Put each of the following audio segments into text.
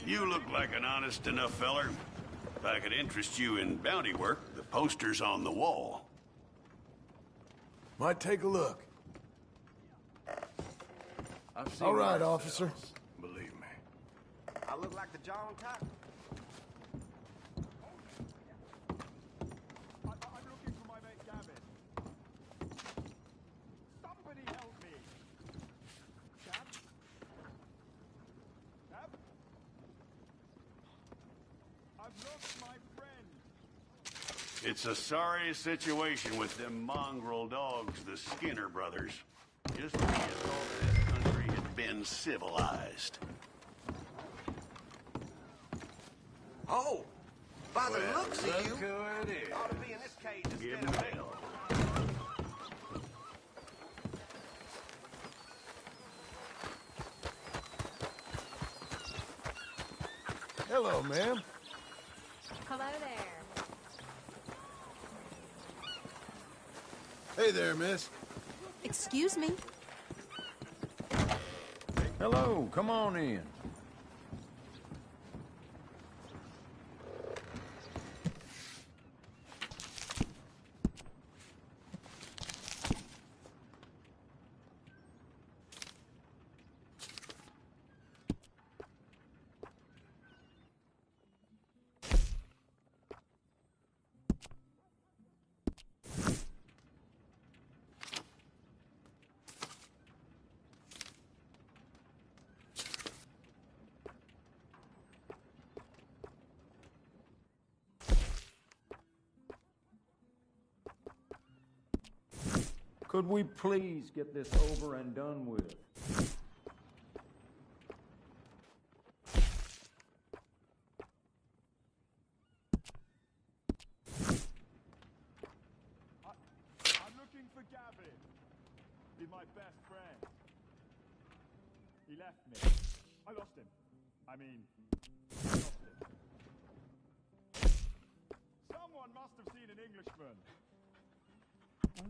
You look like an honest enough feller. If I could interest you in bounty work, the poster's on the wall. Might take a look. I've seen All right, worse officer. fellas, believe me. I look like the John type. I'm looking for my mate Gavin. Somebody help me! Gav? Gav? I've lost my friend! It's a sorry situation with them mongrel dogs, the Skinner brothers. Just when you thought this country had been civilized. Oh! By the looks look of you, who it is. ought to be in this cage Give instead him of me. hell. Hello, ma'am. Hello there. Hey there, miss. Excuse me? Hello, come on in. Could we please get this over and done with? I'm looking for Gavin. He's my best friend. He left me. I lost him. I mean, I lost him. Someone must have seen an Englishman.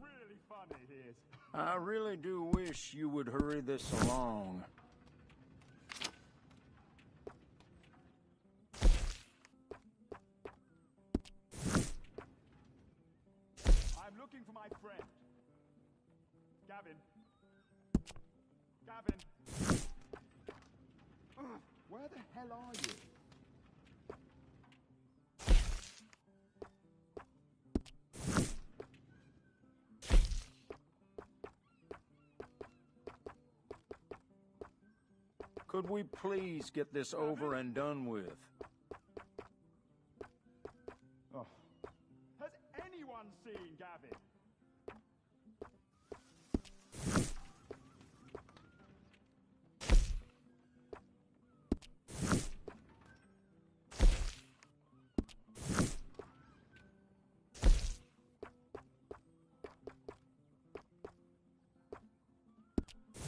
Really funny he is. I really do wish you would hurry this along. I'm looking for my friend. Gavin. Gavin. Where the hell are you? Could we please get this over and done with? Oh. Has anyone seen Gavin?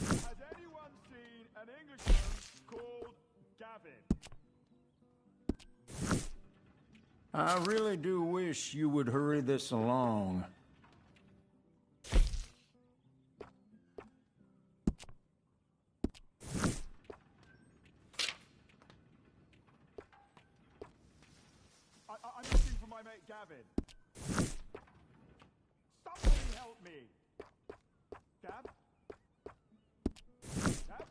Has anyone seen an Englishman called Gavin? I really do wish you would hurry this along. I'm looking for my mate Gavin. Somebody help me! Gav? Gav?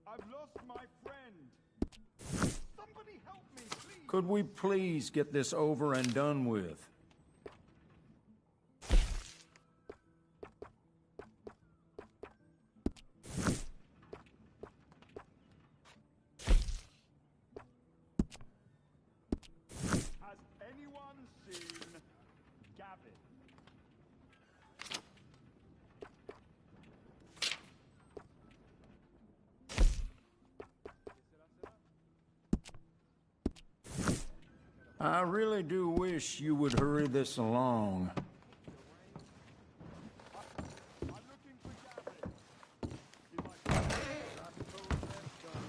I've lost my friend. Somebody help me, please! Could we please get this over and done with? Has anyone seen Gavin? I really do wish you would hurry this along. I'm looking for Gavin. He's my friend. I suppose that's done.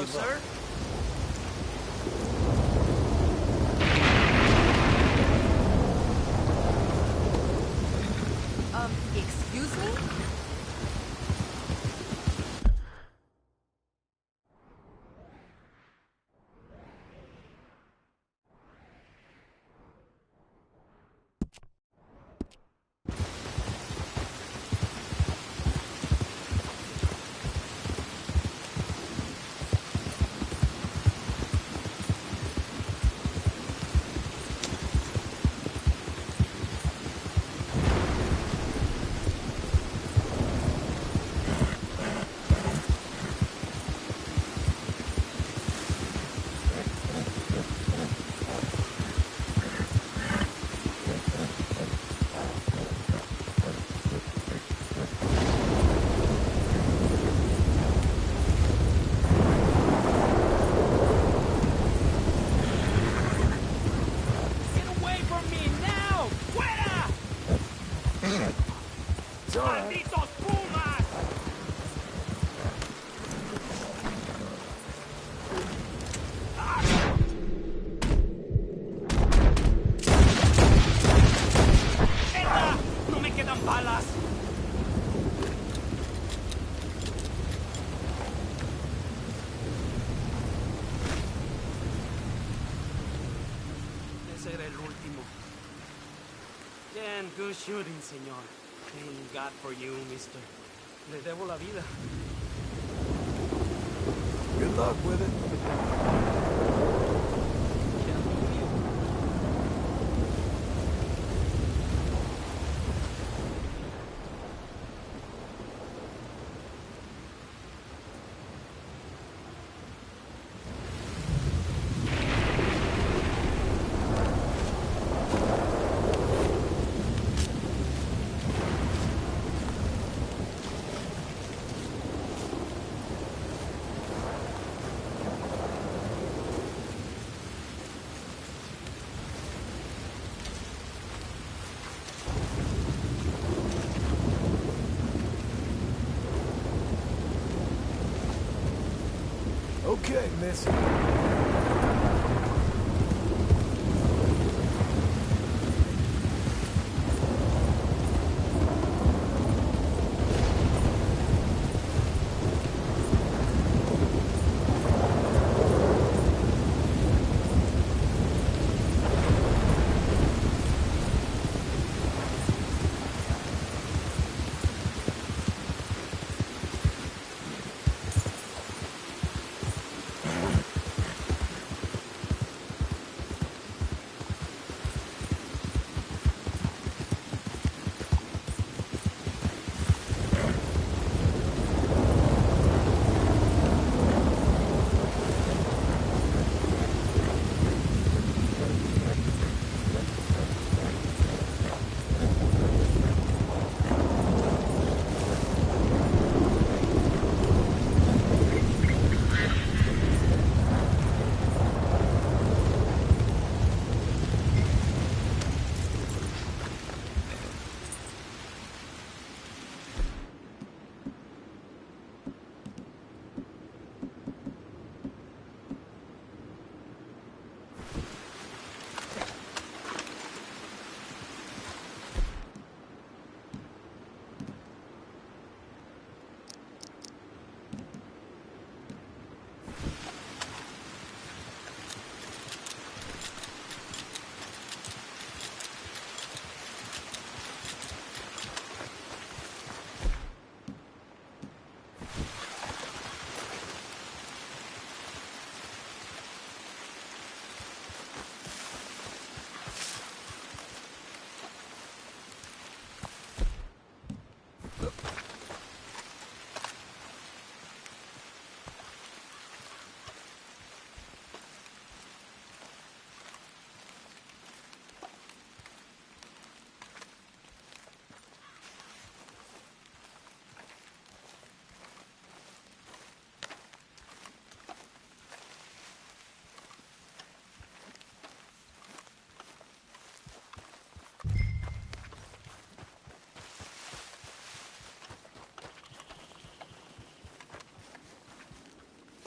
Hello, give up. sir. Excuse me? Get away from me now! Fuera! It's all right. ¡Malditos pumas! ¡Eta! ¡No me quedan balas! Ese era el último. Bien, good shooting, señor. Thank God for you, mister. Le debo la vida. Good luck with it. Ya lo mío. Okay, miss.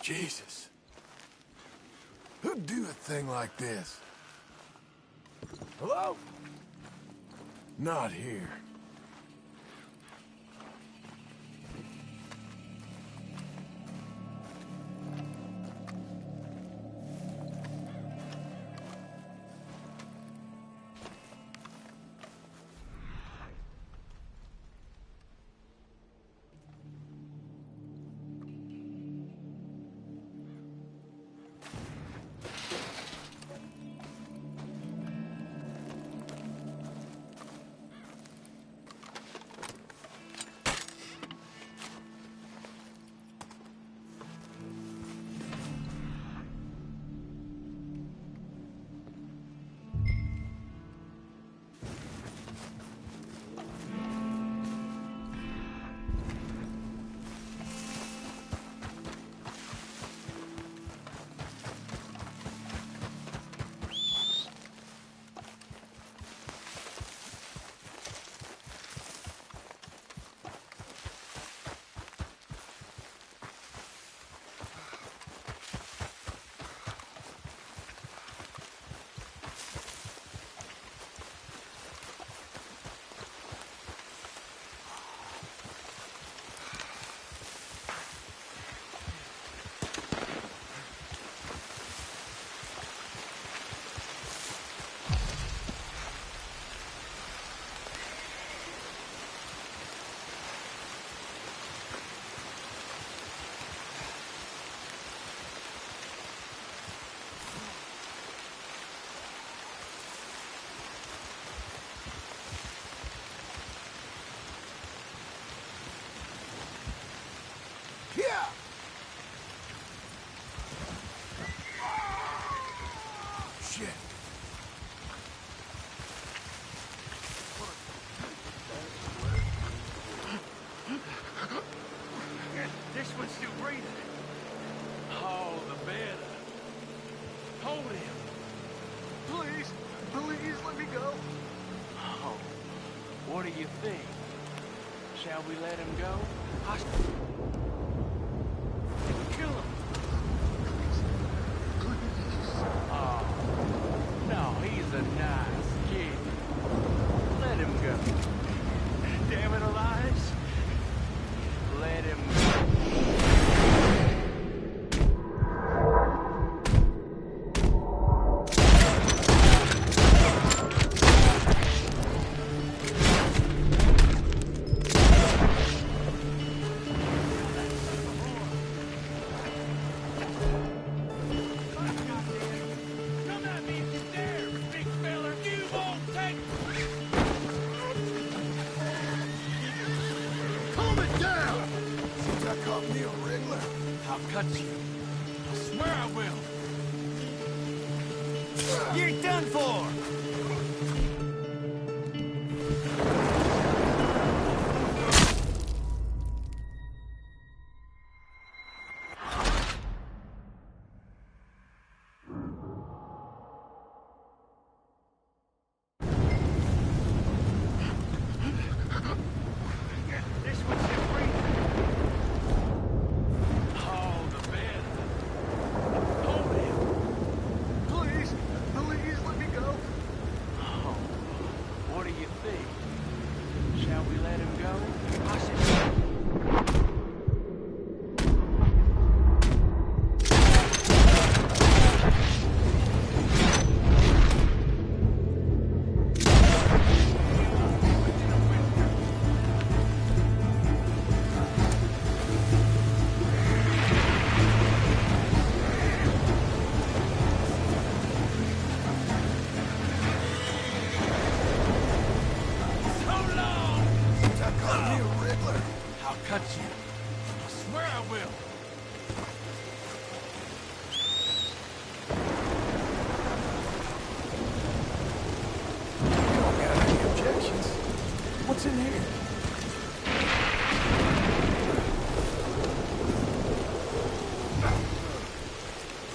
Jesus. Who'd do a thing like this? Hello? Not here. Yeah! Shit. This one's still breathing. Oh, the better. Hold him. Please, please let me go. Oh, what do you think? Shall we let him go? Kill him. Oh, no, he's a nice kid. Let him go. Damn it, Elias. Let him go. Come at me if you dare, big fella. You won't take. Calm it down! Since I caught me a wriggler. I'll cut you. I swear I will. You're done for! This one's still breathing. Oh, the better. Hold him. Please, please let me go. Oh, what do you think? Shall we let him go? I should. So long! Since I caught me a wriggler. I'll cut you. I swear I will. You don't got any objections. What's in here?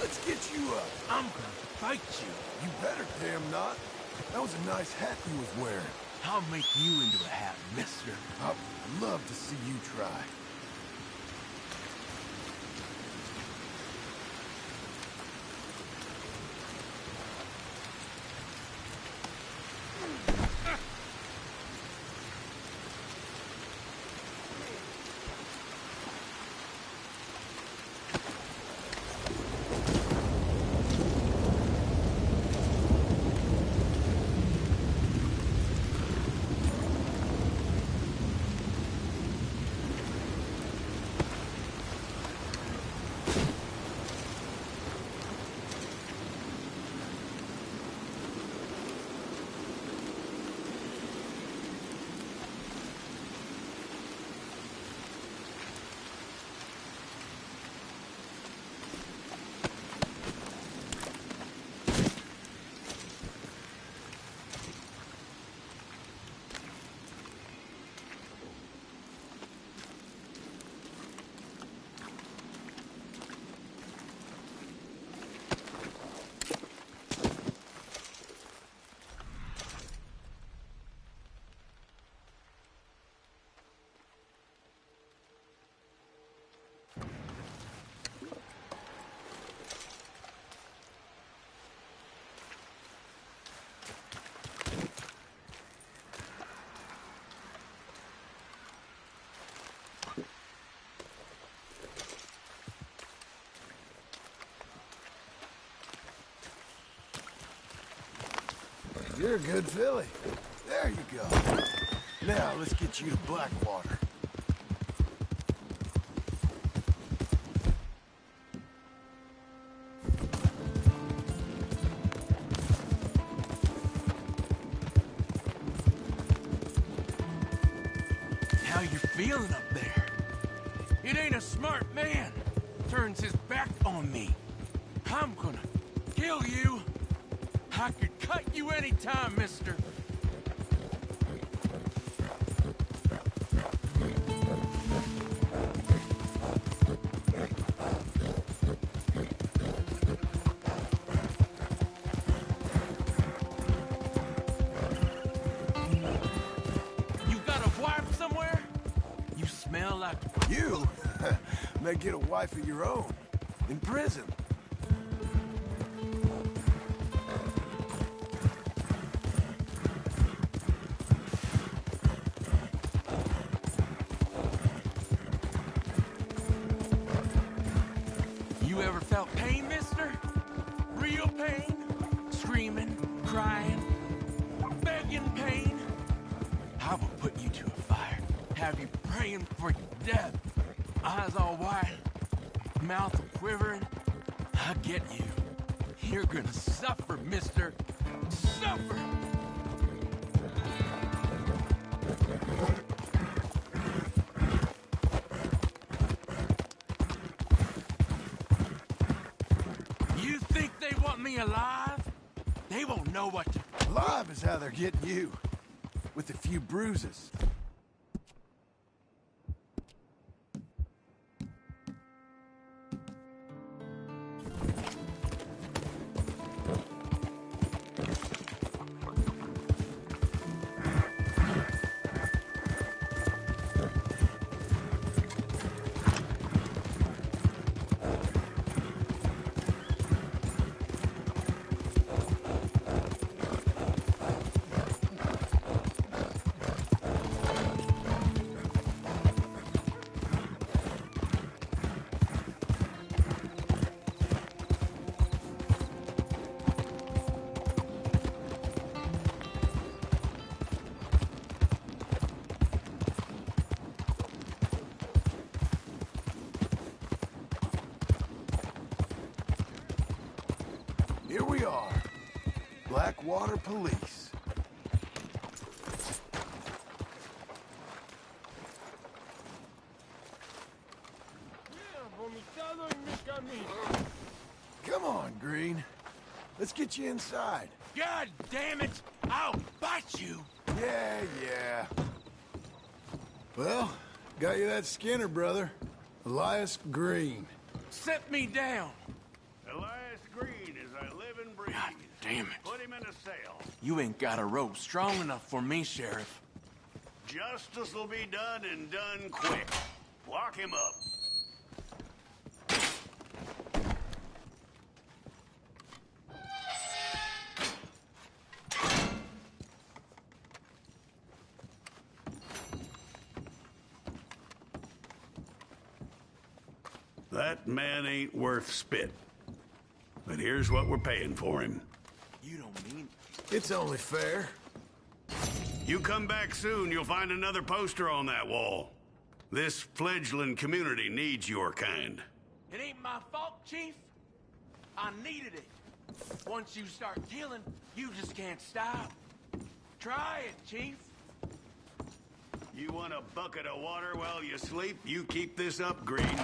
Let's get you up. I'm gonna fight you. You better damn not. That was a nice hat you was wearing. I'll make you into a hat, mister. I'd love to see you try. You're a good filly. There you go. Now, let's get you to Blackwater. How you feeling up there? It ain't a smart man. Turns his back on me. I'm gonna kill you. I could cut you anytime, mister. You got a wife somewhere? You smell like... You may get a wife of your own. In prison. You ever felt pain, mister? Real pain? Screaming, crying, begging pain? I will put you to a fire. Have you praying for your death. Eyes all wide, mouth quivering. I get you. You're gonna suffer, mister. Suffer! You think they want me alive? They won't know what to... Alive is how they're getting you. With a few bruises. Here we are. Blackwater Police. Come on, Green. Let's get you inside. God damn it! I'll bite you! Yeah. Well, got you that Skinner, brother. Elias Green. Set me down! Elias Green, as I live and breathe. God damn it. Put him in a cell. You ain't got a rope strong enough for me, Sheriff. Justice will be done and done quick. Lock him up. That man ain't worth spit. But here's what we're paying for him. You don't mean... It's only fair. You come back soon, you'll find another poster on that wall. This fledgling community needs your kind. It ain't my fault, Chief. I needed it. Once you start killing, you just can't stop. Try it, Chief. You want a bucket of water while you sleep? You keep this up, Green.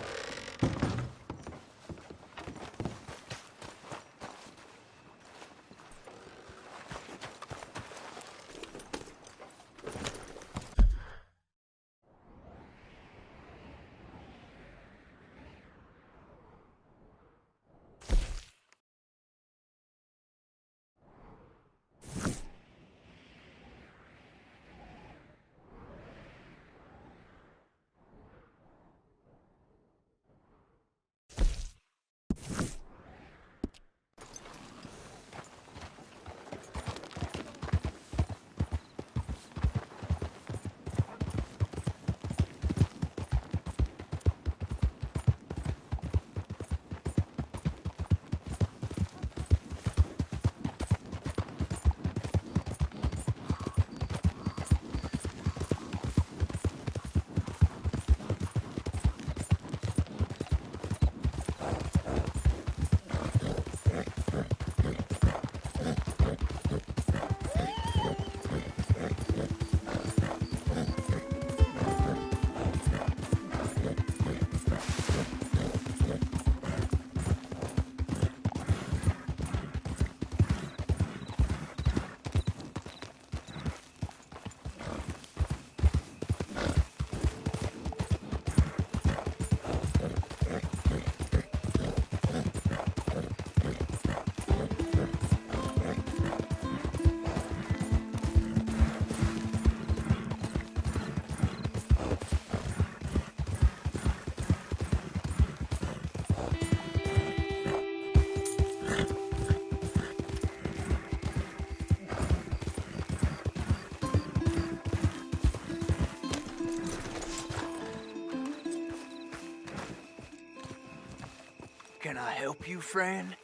Can I help you, friend?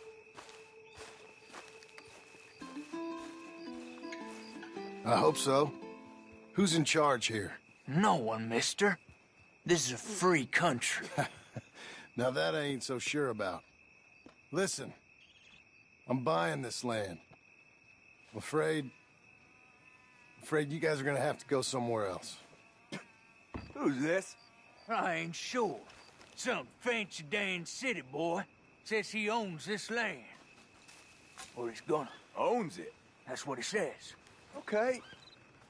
I hope so. Who's in charge here? No one, mister. This is a free country. Now that I ain't so sure about. Listen, I'm buying this land. I'm afraid you guys are gonna have to go somewhere else. Who's this? I ain't sure. Some fancy Dan city boy says he owns this land. Or he's gonna. Owns it. That's what he says. Okay.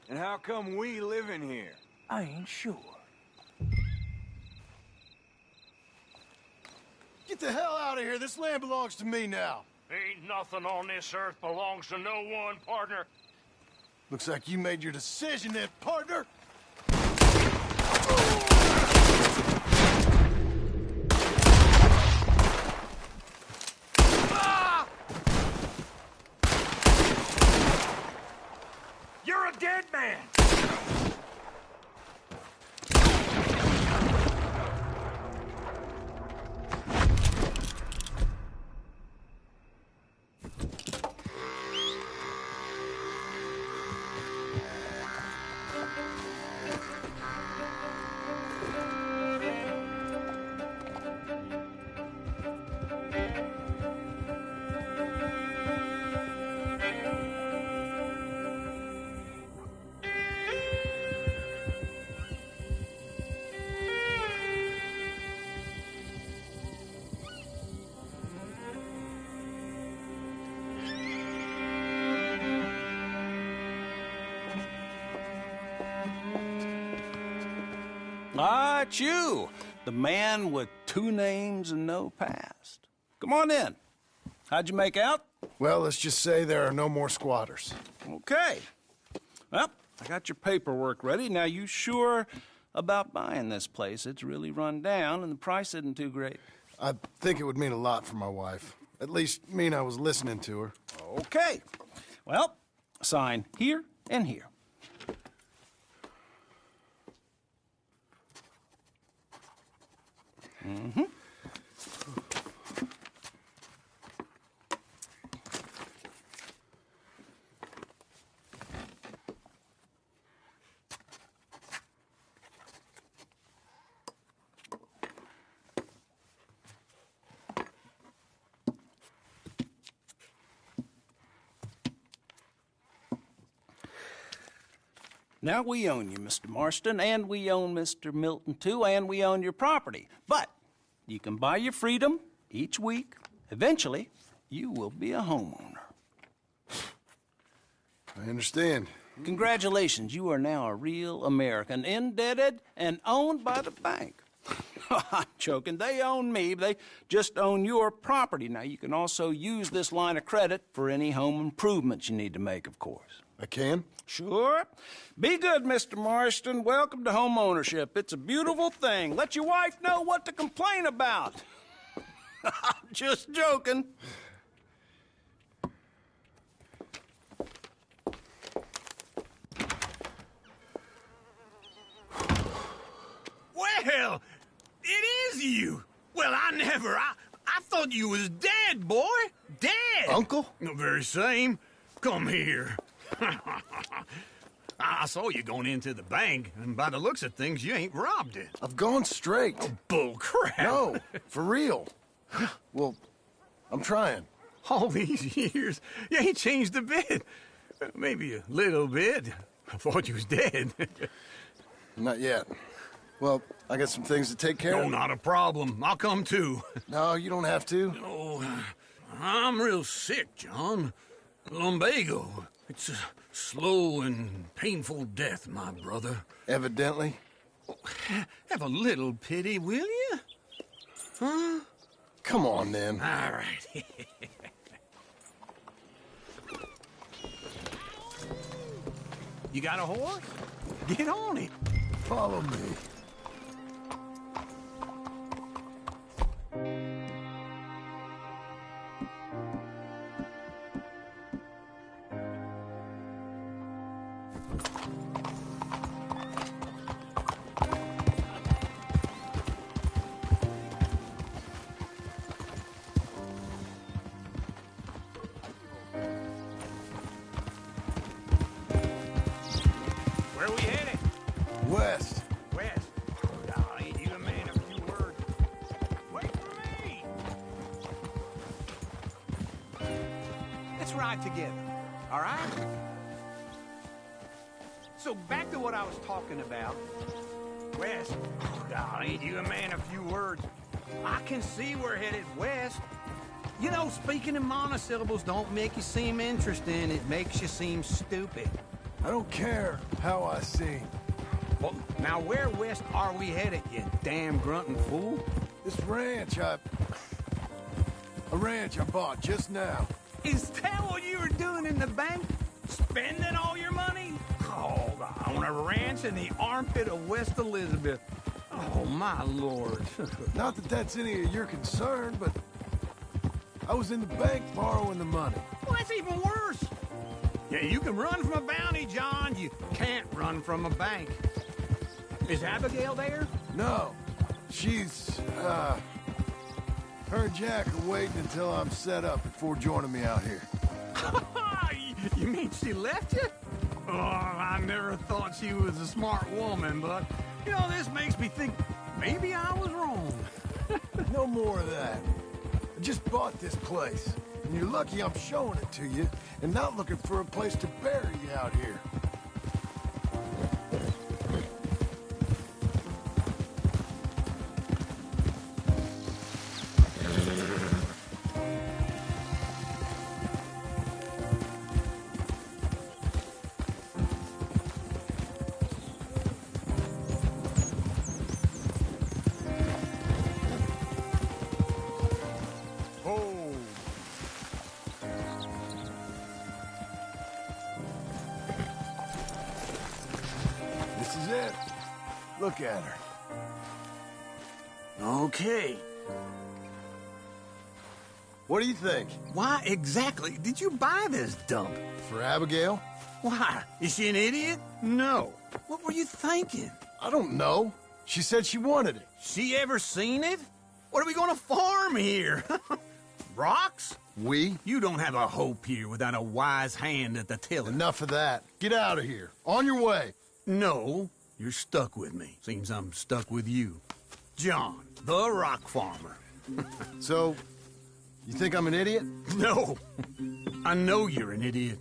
And how come we live in here? I ain't sure. Get the hell out of here. This land belongs to me now. Ain't nothing on this earth belongs to no one, partner. Looks like you made your decision then, partner. You're a dead man! Ah, it's you, the man with 2 names and no past. Come on in. How'd you make out? Well, let's just say there are no more squatters. Okay. Well, I got your paperwork ready. Now, you sure about buying this place? It's really run down, and the price isn't too great. I think it would mean a lot for my wife. At least mean I was listening to her. Okay. Well, sign here and here. Mm-hmm. Now, we own you, Mr. Marston, and we own Mr. Milton, too, and we own your property. But you can buy your freedom each week. Eventually, you will be a homeowner. I understand. Congratulations, you are now a real American, indebted and owned by the bank. I'm joking. They own me. They just own your property. Now, you can also use this line of credit for any home improvements you need to make, of course. I can? Sure. Be good, Mr. Marston. Welcome to home ownership. It's a beautiful thing. Let your wife know what to complain about. I'm just joking. Well, it is you. Well, I thought you was dead, boy. Dead. Uncle? The very same. Come here. I saw you going into the bank, and by the looks of things, you ain't robbed it. I've gone straight. Oh, bull crap. No, for real. Well, I'm trying. All these years, you ain't changed a bit. Maybe a little bit. I thought you was dead. Not yet. Well, I got some things to take care of. No, not a problem. I'll come too. No, you don't have to. Oh, I'm real sick, John. Lumbago. It's a slow and painful death, my brother. Evidently. Have a little pity, will you? Huh? Come on, then. All right. You got a horse? Get on it. Follow me. West. West? Oh, ain't you a man of few words? Wait for me! Let's ride together, all right? So back to what I was talking about. West? Oh, ain't you a man of few words? I can see we're headed west. You know, speaking in monosyllables don't make you seem interesting. It makes you seem stupid. I don't care how I seem. Well, now where west are we headed, you damn grunting fool? This ranch I bought just now. Is that what you were doing in the bank? Spending all your money? Oh, on a ranch in the armpit of West Elizabeth. Oh, my lord. Not that that's any of your concern, but I was in the bank borrowing the money. Well, that's even worse. Yeah, you can run from a bounty, John. You can't run from a bank. Is Abigail there? No. She's, her and Jack are waiting until I'm set up before joining me out here. You mean she left you? Oh, I never thought she was a smart woman, but, you know, this makes me think maybe I was wrong. No more of that. I just bought this place, and you're lucky I'm showing it to you and not looking for a place to bury you out here. Look at her. Okay. What do you think? Why exactly did you buy this dump? For Abigail? Why? Is she an idiot? No. What were you thinking? I don't know. She said she wanted it. She ever seen it? What are we gonna farm here? Rocks? We? You don't have a hope here without a wise hand at the tiller. Enough of that. Get out of here. On your way. No. You're stuck with me. Seems I'm stuck with you. John, the rock farmer. So, you think I'm an idiot? No. I know you're an idiot.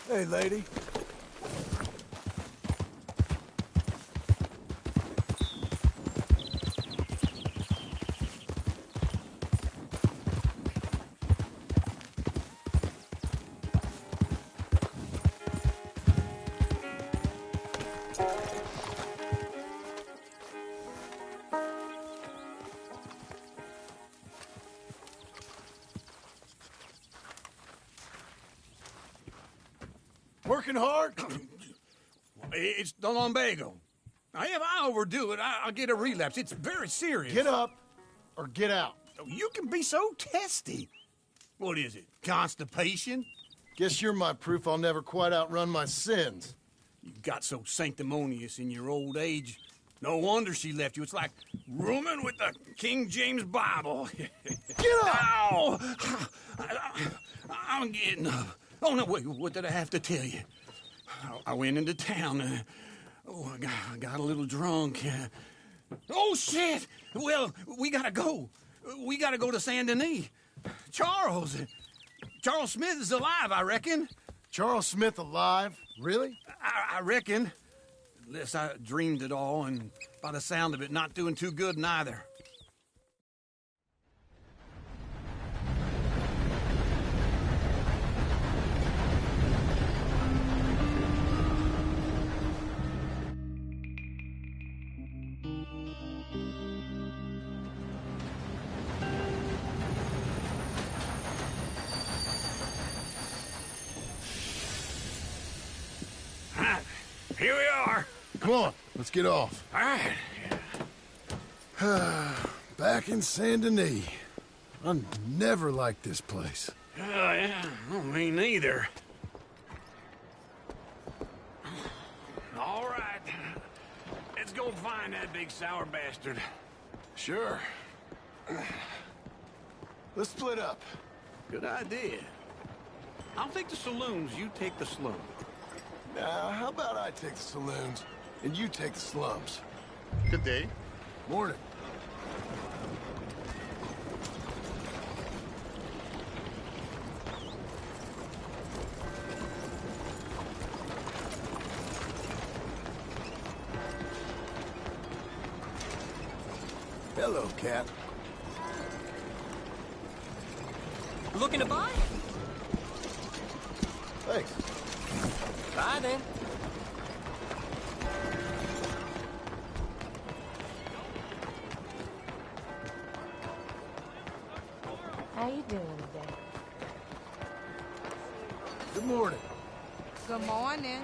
Hey, lady. Working hard? It's the lumbago. Now, if I overdo it, I'll get a relapse. It's very serious. Get up or get out. You can be so testy. What is it, constipation? Guess you're my proof I'll never quite outrun my sins. You got so sanctimonious in your old age. No wonder she left you. It's like rooming with the King James Bible. Get up! Ow! I'm getting up. Oh, no, wait, what did I have to tell you? I went into town. I got a little drunk. Oh, shit! Well, we gotta go. We gotta go to Saint Denis. Charles! Charles Smith is alive, I reckon. Charles Smith alive? Really? I reckon. Unless I dreamed it all, and by the sound of it, not doing too good neither. Here we are. Come on, let's get off. All right. Back in Saint Denis. I never liked this place. Oh, yeah. No, me neither. All right. Let's go find that big sour bastard. Sure. Let's split up. Good idea. I'll take the saloons, you take the slums. Now, how about I take the saloons and you take the slums? Good day. Morning. Hello, Cat. Looking to buy? Thanks. Bye then. How you doing today? Good morning. Good morning.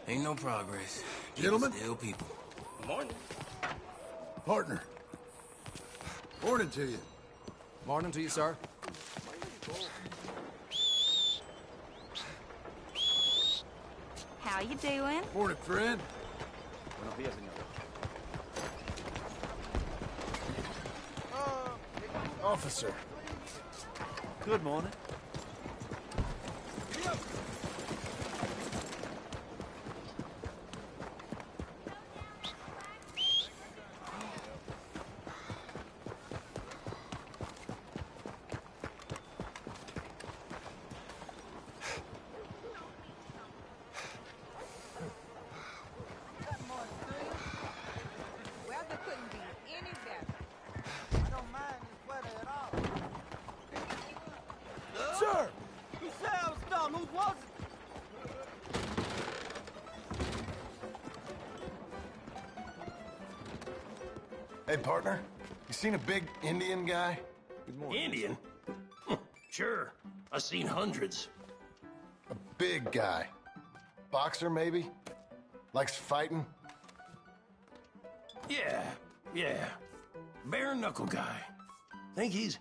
Ain't no progress. Gentlemen? Still people. Morning. Partner. Morning to you. Morning to you, sir. How you doing? Morning, friend. Buenos días, señor. Officer. Good morning. Weather couldn't be any better. I don't mind this weather at all. Sir! Who said I was done? Who was it? Hey, partner. You seen a big Indian guy? Indian? Sure. I've seen hundreds. A big guy. Boxer, maybe? Likes fighting? Yeah. Bare knuckle guy. Think he's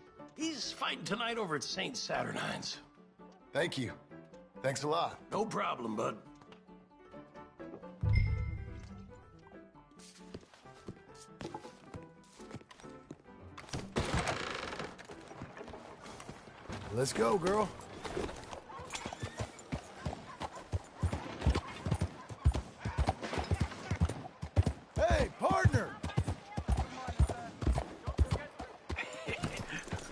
fighting tonight over at St. Saturnine's. Thank you. Thanks a lot. No problem, bud. Let's go, girl. Hey, partner!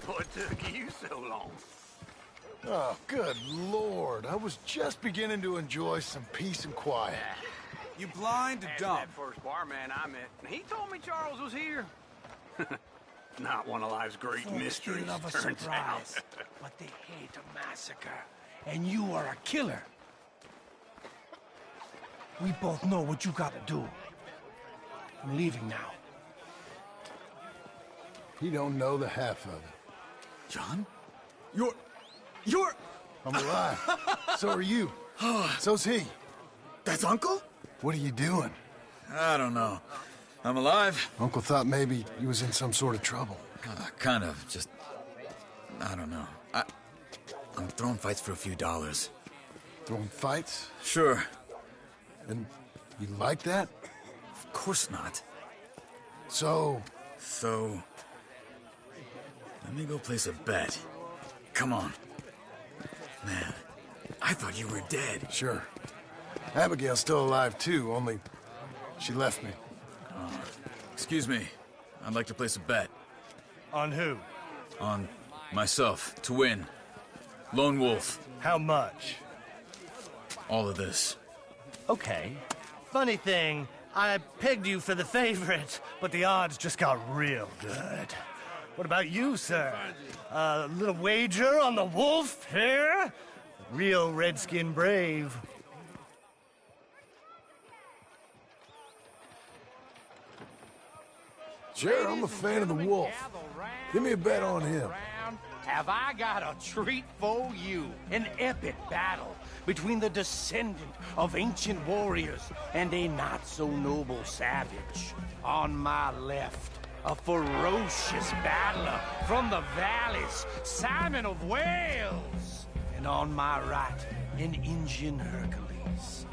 What took you so long? Oh, good Lord. I was just beginning to enjoy some peace and quiet. You blind Ask dumb. that first barman I met. He told me Charles was here. Not one of life's great mysteries, Love a turns out. surprise, but they hate a massacre. And you are a killer. We both know what you gotta do. I'm leaving now. He don't know the half of it. John? You're... I'm alive. So are you. So's he. That's Uncle? What are you doing? I don't know. I'm alive. Uncle thought maybe you was in some sort of trouble. Kind of. Just... I don't know. I'm throwing fights for a few dollars. Throwing fights? Sure. And You like that? Of course not. So, let me go place a bet. Come on. Man, I thought you were dead. sure. Abigail's still alive too, only she left me. Excuse me. I'd like to place a bet. On who? On myself, to win. Lone Wolf. How much? All of this. Okay. Funny thing, I pegged you for the favorite, but the odds just got real good. What about you, sir? A little wager on the wolf here? Real redskin brave. Sure, I'm a fan of the wolf. Give me a bet on him. Have I got a treat for you? An epic battle between the descendant of ancient warriors and a not-so-noble savage. On my left, a ferocious battler from the valleys, Simon of Wales. And on my right, an Indian Hercules.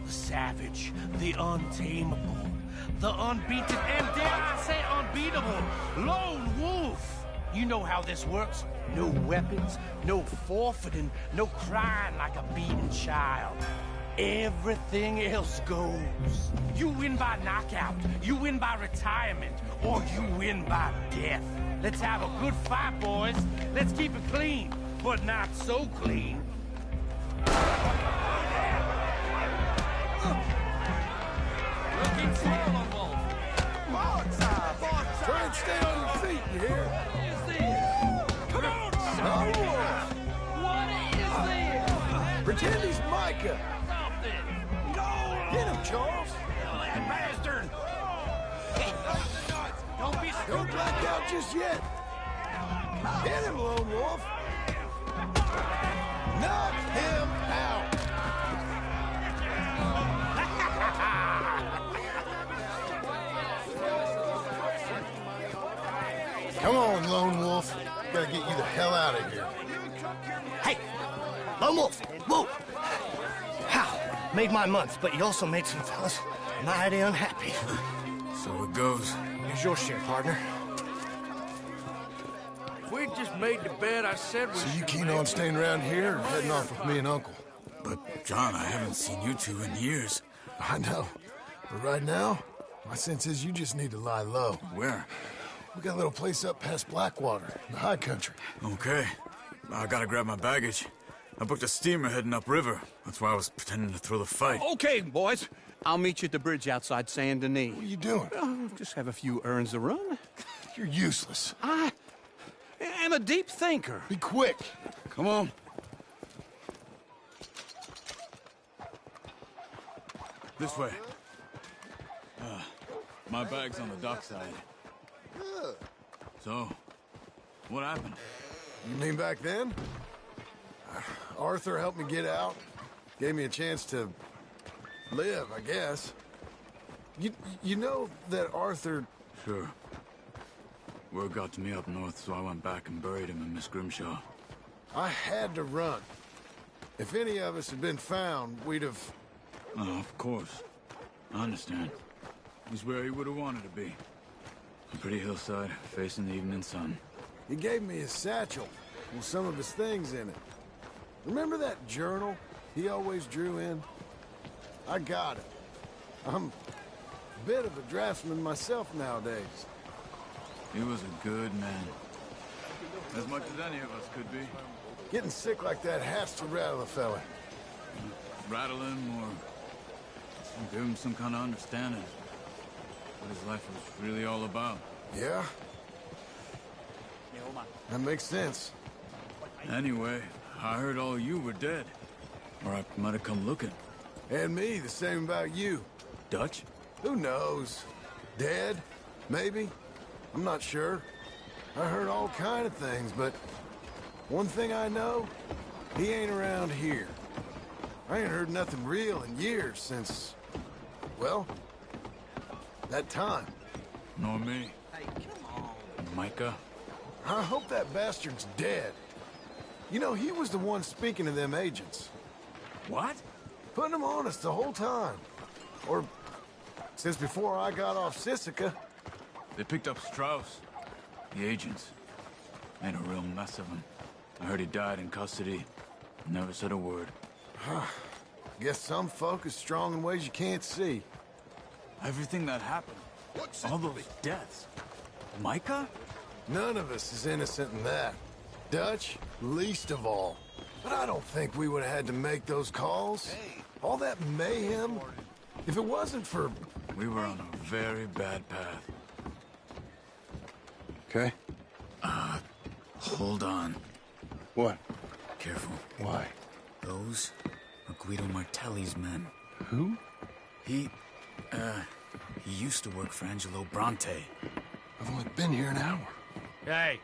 The savage, the untamable, the unbeaten, and dare I say unbeatable, Lone Wolf. You know how this works. No weapons, no forfeiting, no crying like a beaten child. Everything else goes. You win by knockout, you win by retirement, or you win by death. Let's have a good fight, boys. Let's keep it clean, but not so clean. Looking swollen, Wolf. Try and stay on your feet, you hear? Come on, What is this? Pretend he's Micah. Get him, Charles. That bastard! Don't black out just yet. Hit him, Lone Wolf. Knock him out. Come on, Lone Wolf. Gotta get you the hell out of here. Hey! Lone Wolf! Whoa! How? Made my month, but you also made some fellas mighty unhappy. So it goes. Here's your share, partner. If we just made the bet I said we So you should keen make, on staying around here or heading off with me and Uncle? But, John, I haven't seen you two in years. I know. But right now, my sense is you just need to lie low. Where? We got a little place up past Blackwater, in the high country. Okay. I gotta grab my baggage. I booked a steamer heading upriver. That's why I was pretending to throw the fight. Okay, boys. I'll meet you at the bridge outside Saint Denis. What are you doing? Just have a few errands to run. You're useless. I am a deep thinker. Be quick. Come on. This way. My bag's on the dockside. So, what happened? You mean back then? Arthur helped me get out. Gave me a chance to live, I guess. You know that Arthur... Sure. Word got to me up north, so I went back and buried him in Miss Grimshaw. I had to run. If any of us had been found, we'd have... Oh, of course. I understand. He's where he would have wanted to be. A pretty hillside, facing the evening sun. He gave me his satchel with some of his things in it. Remember that journal he always drew in? I got it. I'm a bit of a draftsman myself nowadays. He was a good man. As much as any of us could be. Getting sick like that has to rattle a fella. Rattle him or give him some kind of understanding. What his life was really all about. Yeah? That makes sense. Anyway, I heard all you were dead. Or I might have come looking. And me, the same about you. Dutch? Who knows? Dead? Maybe? I'm not sure. I heard all kind of things, but one thing I know, he ain't around here. I ain't heard nothing real in years since, well, that time. Nor me. Hey, come on. Micah? I hope that bastard's dead. You know, he was the one speaking to them agents. What? Putting them on us the whole time. Or since before I got off Sisika. They picked up Strauss. The agents. Made a real mess of him. I heard he died in custody. Never said a word. Guess some folk is strong in ways you can't see. Everything that happened. All those deaths. Micah? None of us is innocent in that. Dutch, least of all. But I don't think we would have had to make those calls. All that mayhem. If it wasn't for... We were on a very bad path. Okay. Hold on. What? Careful. Why? Those are Guido Martelli's men. Who? He used to work for Angelo Bronte. I've only been here an hour. Hey.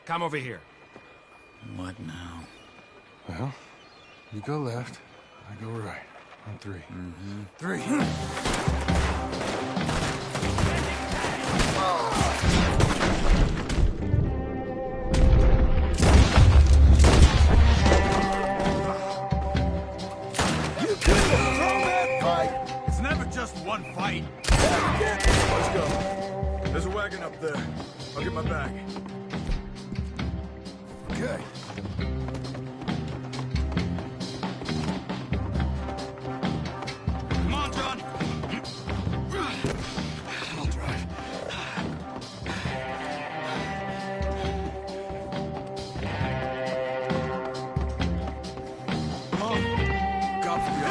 Come over here. What now? Well, you go left, I go right. On three. Mm-hmm. Three. It's never just one fight. Let's go. There's a wagon up there. I'll get my bag. Okay. Come on, John. I'll drive. God for the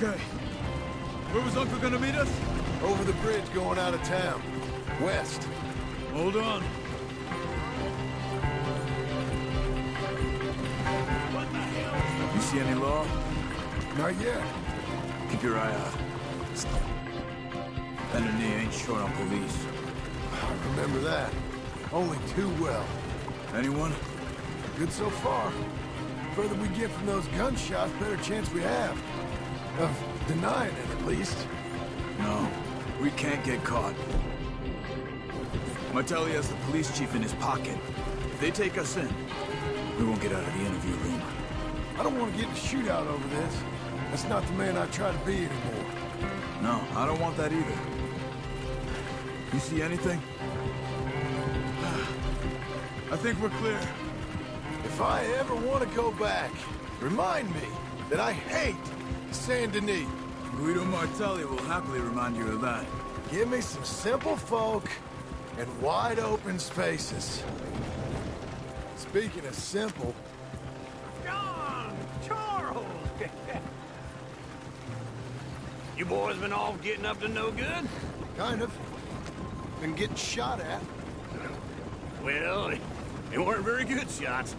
Okay. Where was Uncle gonna meet us? Over the bridge going out of town. West. Hold on. You see any law? Not yet. Keep your eye out. Bender Knee ain't short on police. I remember that. Only too well. Anyone? Good so far. Further we get from those gunshots, better chance we have. Of denying it, at least. No, we can't get caught. Martelli has the police chief in his pocket. If they take us in, we won't get out of the interview room. I don't want to get in a shootout over this. That's not the man I try to be anymore. No, I don't want that either. You see anything? I think we're clear. If I ever want to go back, remind me that I hate Saint Denis. Guido Martelli will happily remind you of that. Give me some simple folk and wide open spaces. Speaking of simple... John! Charles! You boys been all getting up to no good? Kind of. Been getting shot at. Well, they weren't very good shots.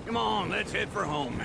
Come on, let's head for home.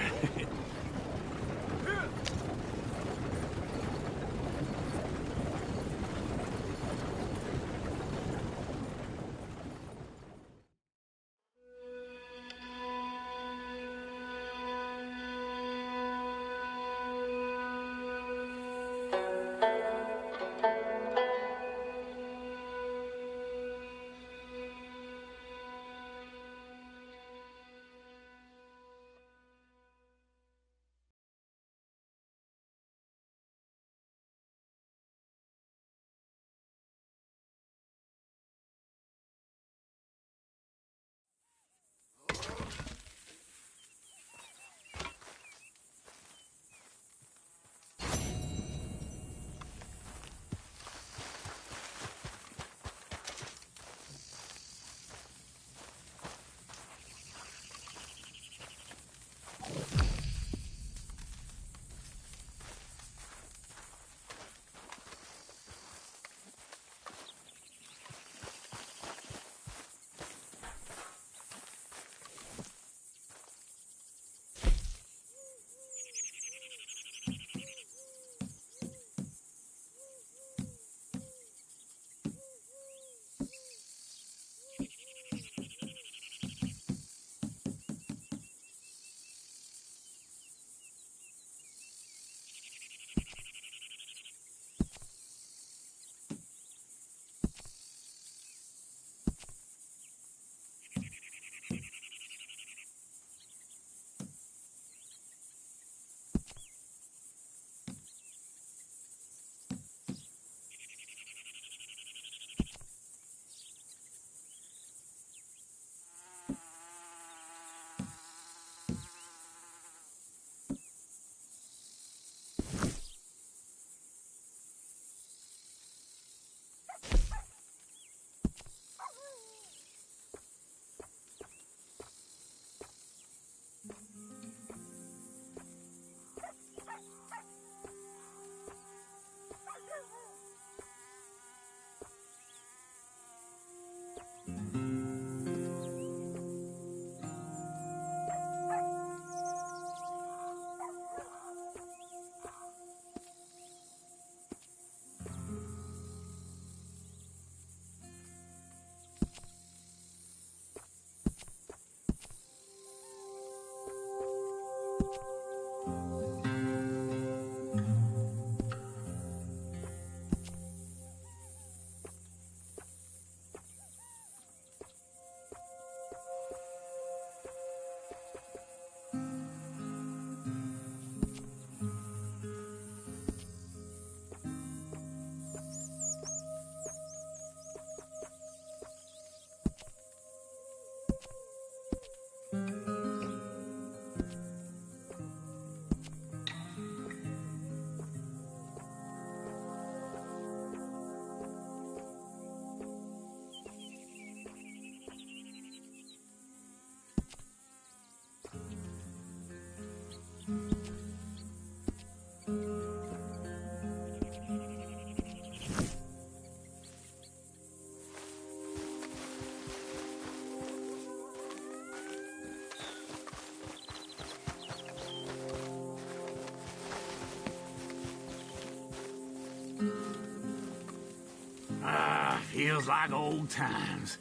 Feels like old times.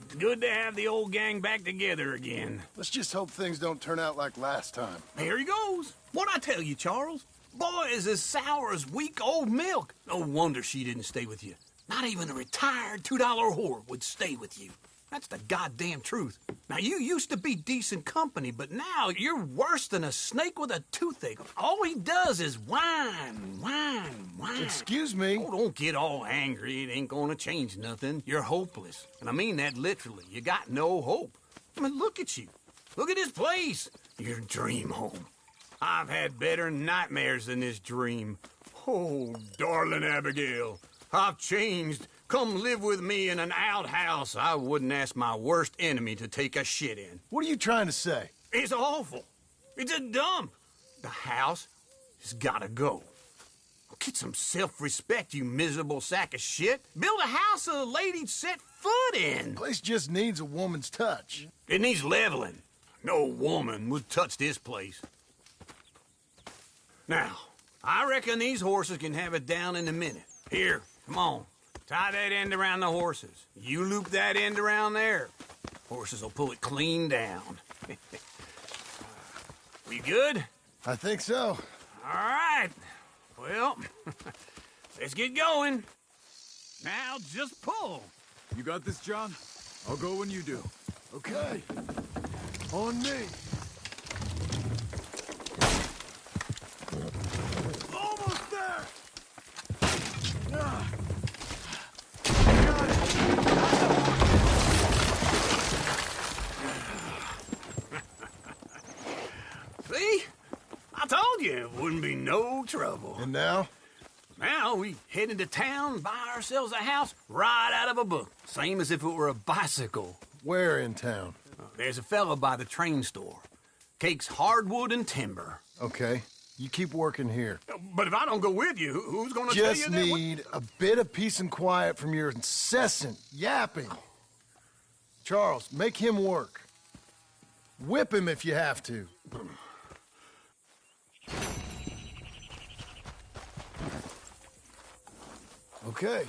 It's good to have the old gang back together again. Let's just hope things don't turn out like last time. Here he goes. What'd I tell you, Charles? Boy is as sour as week-old milk. No wonder she didn't stay with you. Not even a retired $2 whore would stay with you. That's the goddamn truth. Now, you used to be decent company, but now you're worse than a snake with a toothache. All he does is whine, whine, whine. Excuse me? Oh, don't get all angry. It ain't gonna change nothing. You're hopeless. And I mean that literally. You got no hope. I mean, look at you. Look at this place. Your dream home. I've had better nightmares than this dream. Oh, darling Abigail, I've changed. Come live with me in an outhouse I wouldn't ask my worst enemy to take a shit in. What are you trying to say? It's awful. It's a dump. The house has gotta go. Get some self-respect, you miserable sack of shit. Build a house a lady'd set foot in. Place just needs a woman's touch. It needs leveling. No woman would touch this place. Now, I reckon these horses can have it down in a minute. Here, come on. Tie that end around the horses. You loop that end around there. Horses will pull it clean down. We good? I think so. All right. Well, let's get going. Now, just pull. You got this, John? I'll go when you do. Okay. On me. Almost there! See? I told you it wouldn't be no trouble. And now? Now we head into town, buy ourselves a house right out of a book. Same as if it were a bicycle. Where in town? There's a fella by the train store. Cakes hardwood and timber. Okay. You keep working here. But if I don't go with you, who's gonna tell you Just that? need a bit of peace and quiet from your incessant yapping. Charles, make him work. Whip him if you have to. Okay.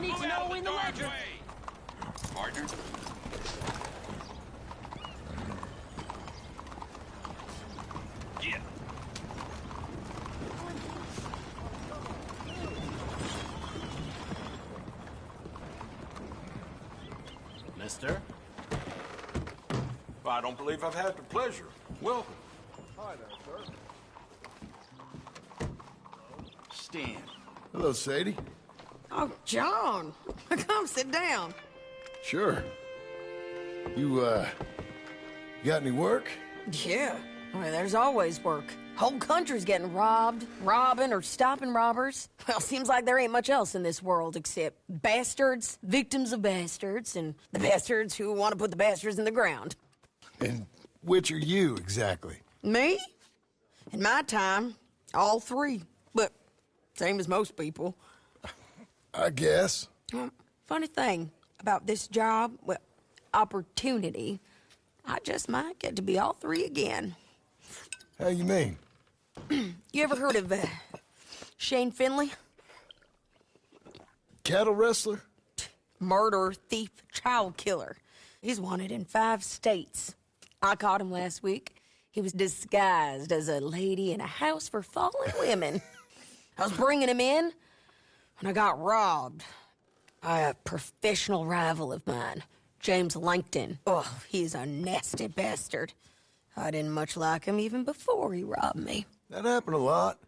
need to know in the ledger. Partner. Yeah. Mister? I don't believe I've had the pleasure. Welcome. Hi there, sir. Stan. Hello, Sadie. Oh, John. Come sit down. Sure. You got any work? Yeah. Well, there's always work. Whole country's getting robbed, robbing, or stopping robbers. Well, seems like there ain't much else in this world except bastards, victims of bastards, and the bastards who want to put the bastards in the ground. And which are you, exactly? Me? In my time, all three. But same as most people. I guess. Funny thing about this job, well, opportunity, I just might get to be all three again. How you mean? You ever heard of Shane Finley? Cattle wrestler? Murderer, thief, child killer. He's wanted in 5 states. I caught him last week. He was disguised as a lady in a house for fallen women. I was bringing him in, and I got robbed by a professional rival of mine, James Langton. Oh, he's a nasty bastard. I didn't much like him even before he robbed me. That happened a lot.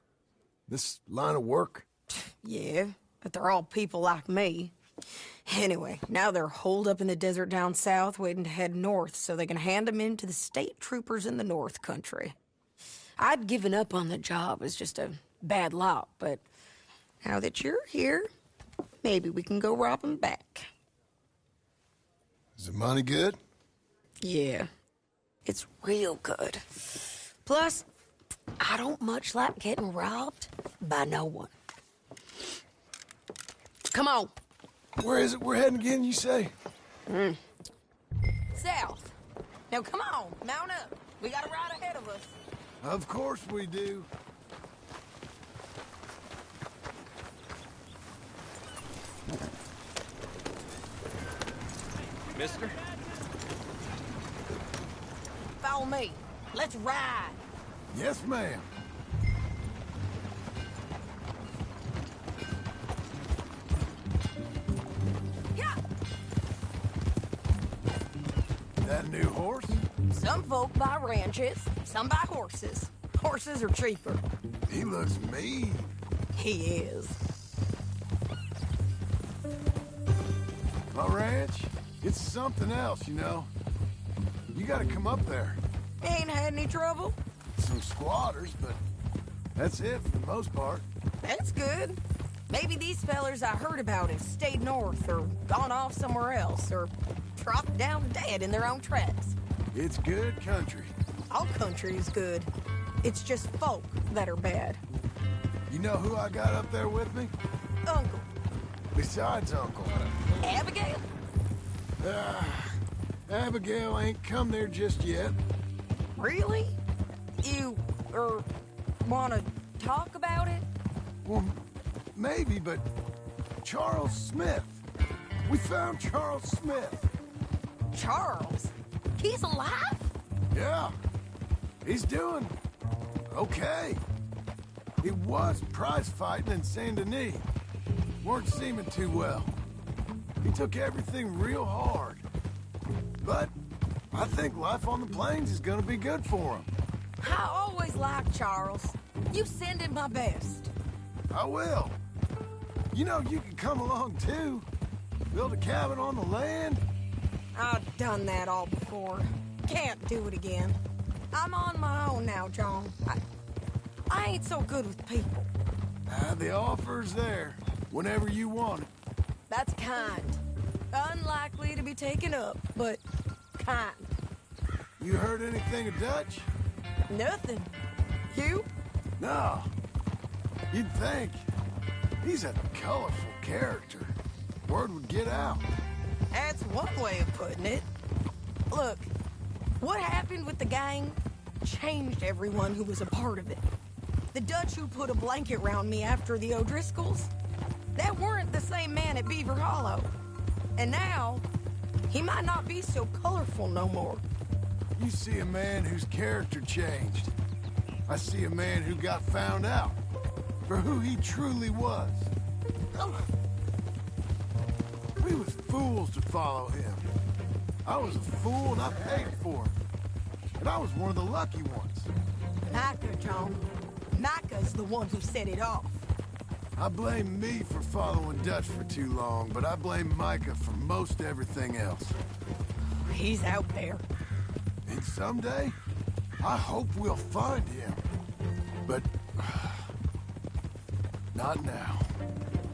This line of work. Yeah, but they're all people like me. Anyway, now they're holed up in the desert down south, waiting to head north so they can hand them in to the state troopers in the north country. I'd given up on the job as just a bad lot, but now that you're here, maybe we can go rob them back. Is the money good? Yeah, it's real good. Plus, I don't much like getting robbed by no one. Come on. Where is it we're heading again, you say? South. Now, come on, mount up. We got a ride ahead of us. Of course we do. Mister? Follow me. Let's ride. Yes, ma'am. Yeah. That new horse? Some folk buy ranches, some buy horses. Horses are cheaper. He looks mean. He is. My ranch, it's something else, you know. You gotta come up there. Ain't had any trouble? Some squatters, but that's it for the most part. That's good. Maybe these fellers I heard about have stayed north or gone off somewhere else or dropped down dead in their own tracks. It's good country. All country is good. It's just folk that are bad. You know who I got up there with me? Uncle. Besides Uncle. Abigail? Abigail ain't come there just yet. Really? You, wanna talk about it? Well, maybe, but Charles Smith. We found Charles Smith. Charles? He's alive? Yeah. He's doing okay. He was prize fighting in Saint Denis. Weren't seeming too well. He took everything real hard. But I think life on the plains is gonna be good for him. I always liked Charles. You send him my best. I will. You know, you can come along too. Build a cabin on the land. I've done that all before. Can't do it again. I'm on my own now, John. I ain't so good with people. The offer's there, whenever you want it. That's kind. Unlikely to be taken up, but kind. You heard anything of Dutch? Nothing. You? No. You'd think. He's a colorful character. Word would get out. That's one way of putting it. Look, what happened with the gang changed everyone who was a part of it. The Dutch who put a blanket around me after the O'Driscolls, That weren't the same man at Beaver Hollow. And now, he might not be so colorful no more. You see a man whose character changed. I see a man who got found out for who he truly was. We was fools to follow him. I was a fool and I paid for it. And I was one of the lucky ones. Micah, John. Micah's the one who set it off. I blame me for following Dutch for too long, but I blame Micah for most everything else. He's out there. And someday, I hope we'll find him. But... not now.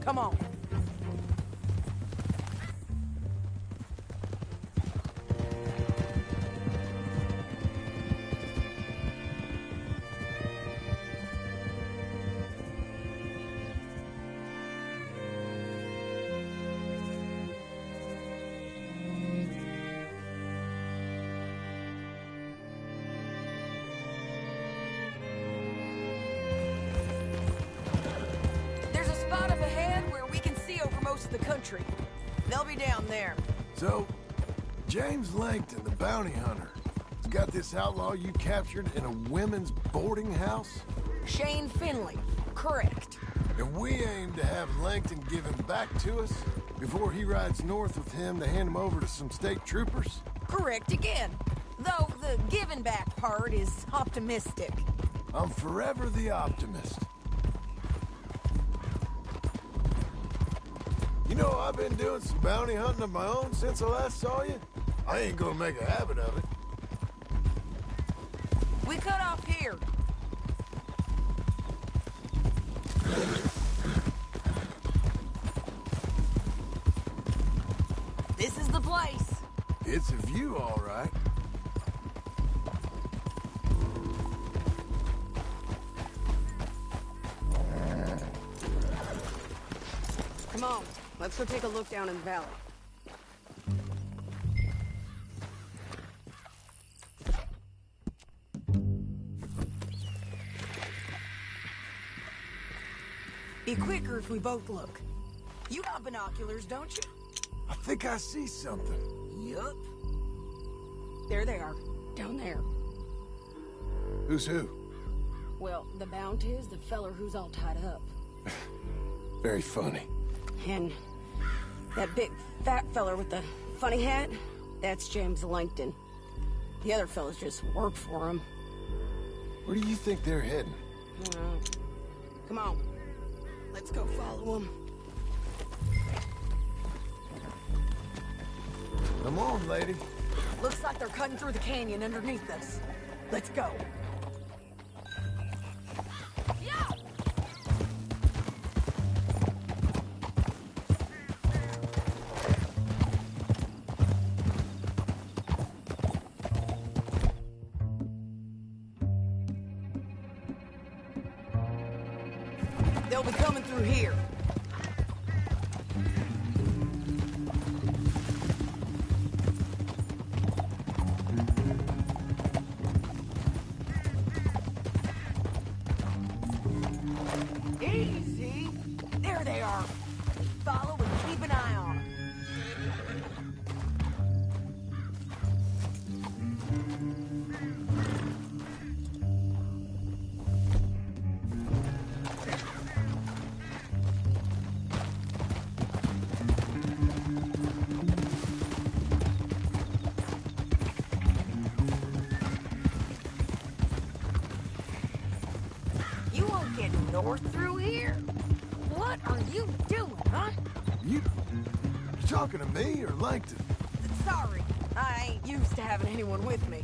Come on. The country. They'll be down there. So, James Langton, the bounty hunter, has got this outlaw you captured in a women's boarding house? Shane Finley. Correct. And we aim to have Langton give him back to us before he rides north with him to hand him over to some state troopers? Correct again. Though the giving back part is optimistic. I'm forever the optimist. You know, I've been doing some bounty hunting of my own since I last saw you. I ain't gonna make a habit of it. We cut off here. This is the place. It's a view, all right. Come on. Let's go take a look down in the valley. Be quicker if we both look. You got binoculars, don't you? I think I see something. Yup. There they are. Down there. Who's who? Well, the Bounty is the feller who's all tied up. Very funny. And that big fat feller with the funny hat, that's James Langton. The other fellas just work for him. Where do you think they're heading? Come on. Let's go follow them. Come on, lady. Looks like they're cutting through the canyon underneath us. Let's go. They'll be coming through here. Easy. There they are. Follow and keep an eye on them. You won't get north through here. What are you doing, huh? You talking to me or Langton? Sorry, I ain't used to having anyone with me.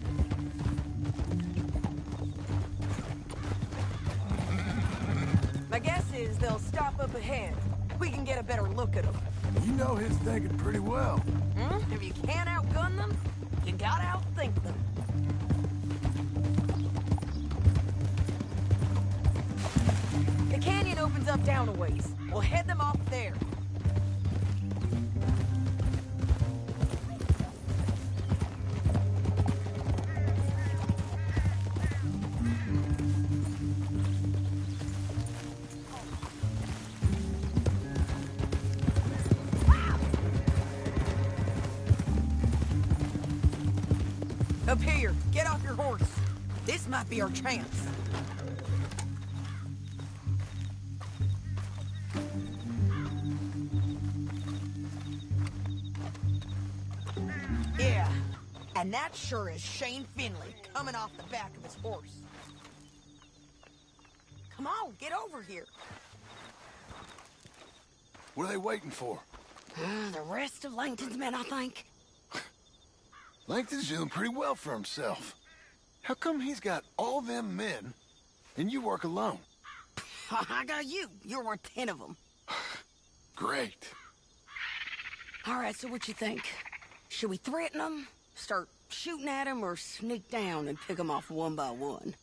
My guess is they'll stop up ahead. We can get a better look at them. You know his thinking pretty well. If you can't outgun them, you gotta outthink them. The canyon opens up down a ways. We'll head them off there. Up here, get off your horse. This might be our chance. Yeah, and that sure is Shane Finley coming off the back of his horse. Come on, get over here. What are they waiting for? The rest of Langton's men, I think. Langton's doing pretty well for himself. How come he's got all them men, and you work alone? I got you. You're worth 10 of them. Great. All right, so what you think? Should we threaten them, start shooting at them, or sneak down and pick them off one by one?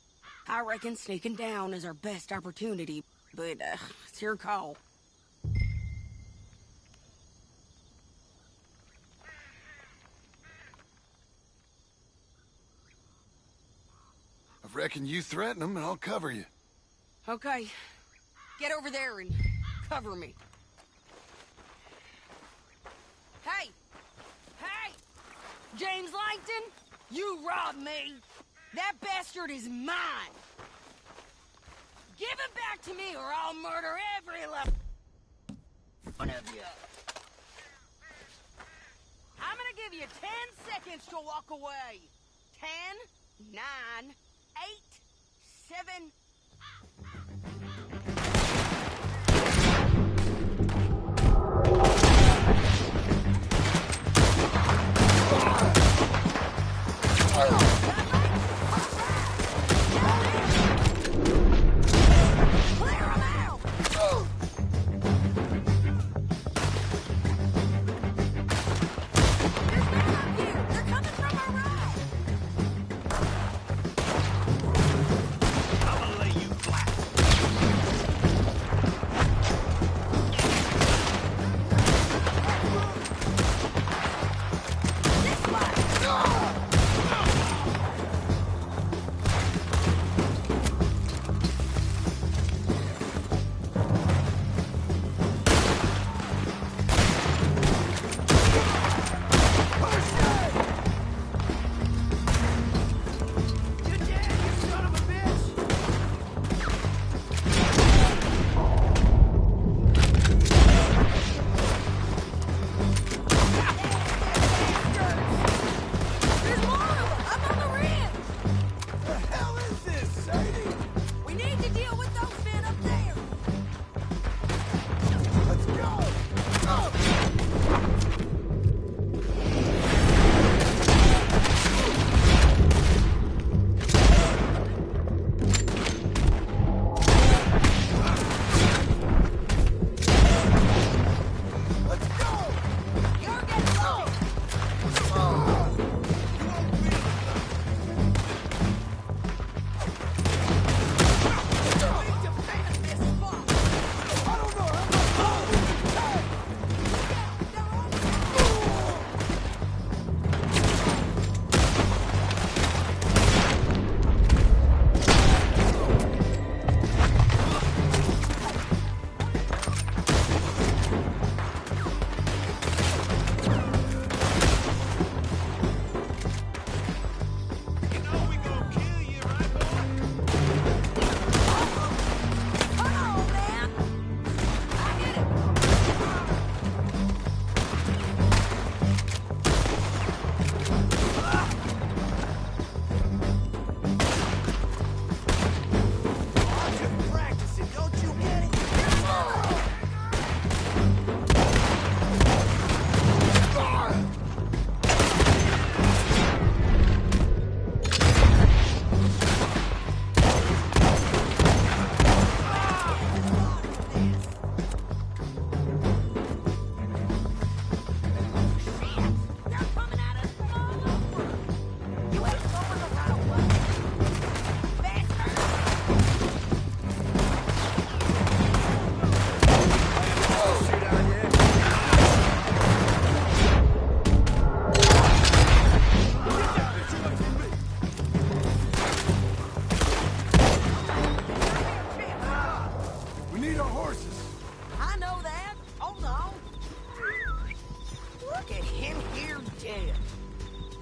I reckon sneaking down is our best opportunity, but it's your call. I reckon you threaten them and I'll cover you. Okay. Get over there and cover me. Hey! Hey! James Langton, you robbed me. That bastard is mine. Give it back to me or I'll murder every last one of you. I'm gonna give you 10 seconds to walk away. 10, 9, 8, 7... I'm gonna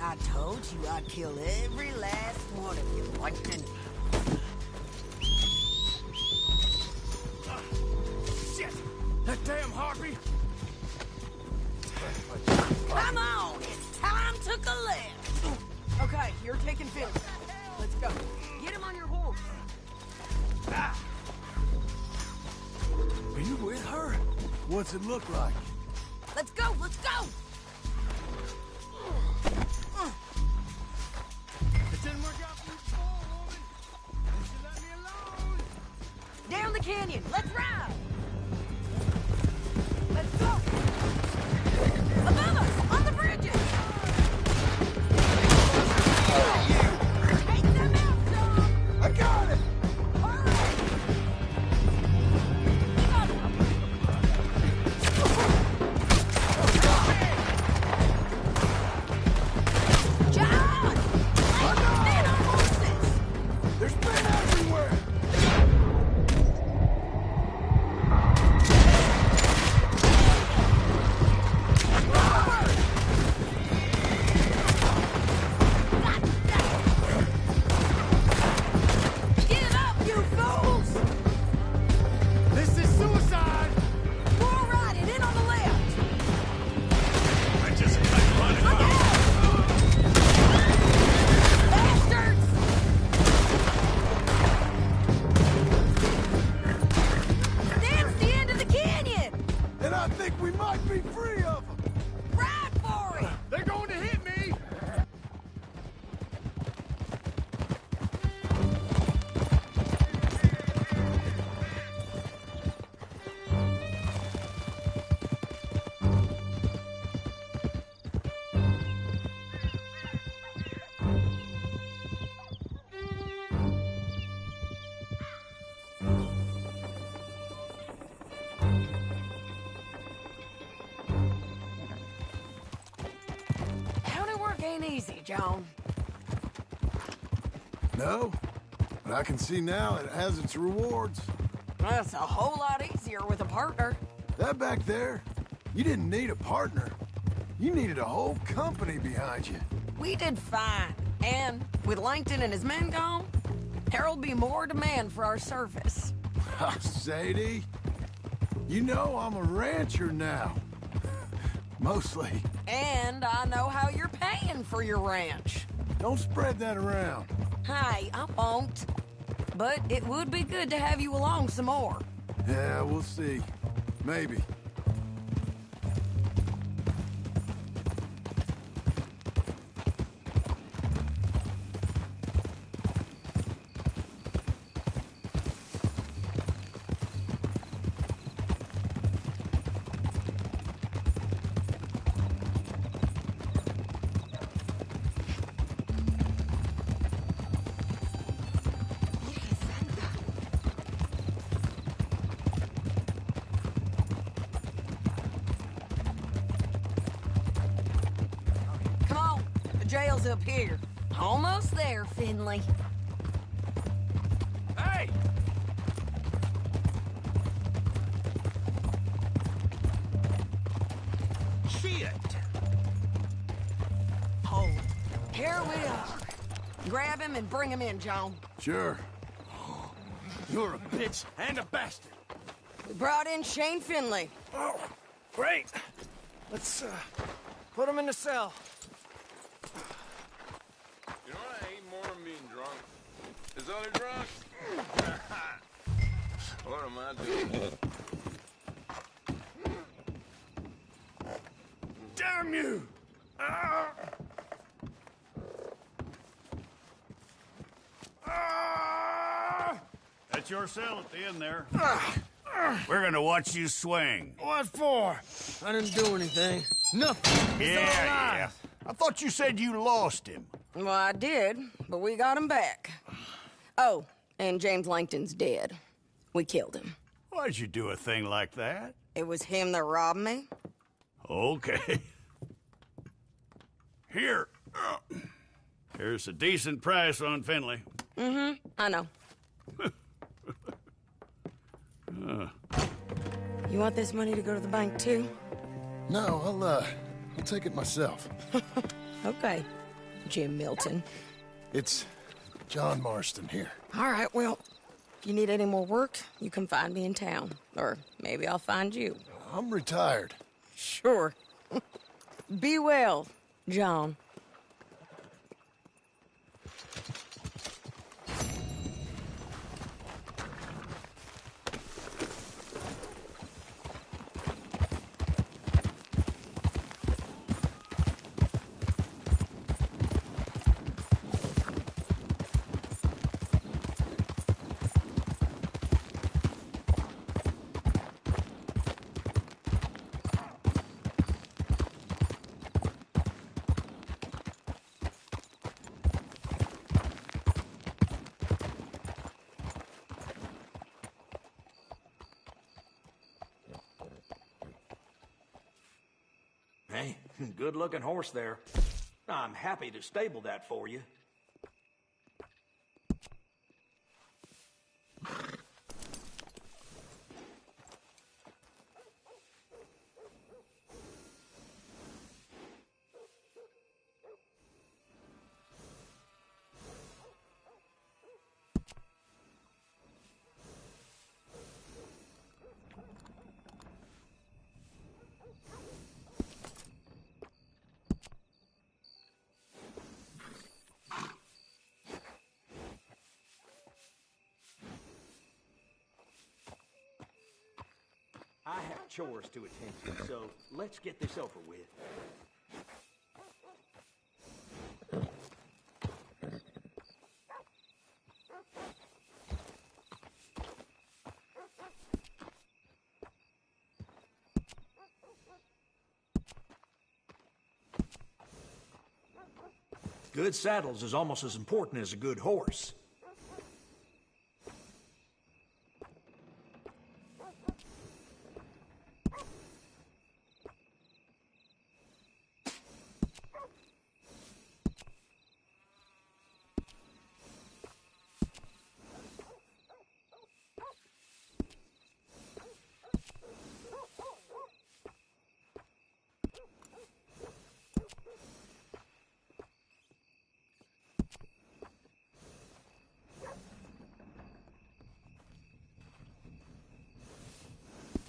I told you I'd kill every last one of you, Langton. Shit! That damn harpy! Come on, it's time to collect. Okay, you're taking Finley. Let's go. Get him on your horse. Are you with her? What's it look like? Let's go, let's go! It didn't work out for you before, woman. You should let me alone. Down the canyon, let's ride! Let's go! Above us, on the bridges! Take them out, John! I got it! John! Men on horses! There's men everywhere! Get up, you fools! This is suicide! We're riding in on the left! I just cut running. Look out! Bastards! That's the end of the canyon! And I think we might be free of them! Ride for it! They're going to hit me! County work ain't easy, John. No, but I can see now it has its rewards. That's a whole lot easier with a partner. That back there, you didn't need a partner. You needed a whole company behind you. We did fine. And with Langton and his men gone, there'll be more demand for our service. Sadie, you know I'm a rancher now. Mostly. And I know how you're paying for your ranch. Don't spread that around. Hey, I won't. But it would be good to have you along some more. Yeah, we'll see. Maybe. Come on, the jail's up here. Almost there, Finley. Hey! Shit! Hold. Here we are. Grab him and bring him in, John. Sure. You're a bitch and a bastard. We brought in Shane Finley. Oh, great. Let's, put him in the cell. You know what I hate more than being drunk? Is other drunk? What am I doing? Damn you! Ah! Ah! That's your cell at the end there. We're gonna watch you swing. What for? I didn't do anything. Nothing. He's all alive. I thought you said you lost him. Well, I did, but we got him back. Oh, and James Langton's dead. We killed him. Why'd you do a thing like that? It was him that robbed me. Okay. Here. Here's a decent price on Finley. Mm-hmm, I know. You want this money to go to the bank, too? No, I'll take it myself. Okay. Jim Milton. It's John Marston here. All right, well, if you need any more work, you can find me in town. Or maybe I'll find you. I'm retired. Sure. Be well, John. Hey, good-looking horse there. I'm happy to stable that for you. I have chores to attend to, so let's get this over with. Good saddles is almost as important as a good horse.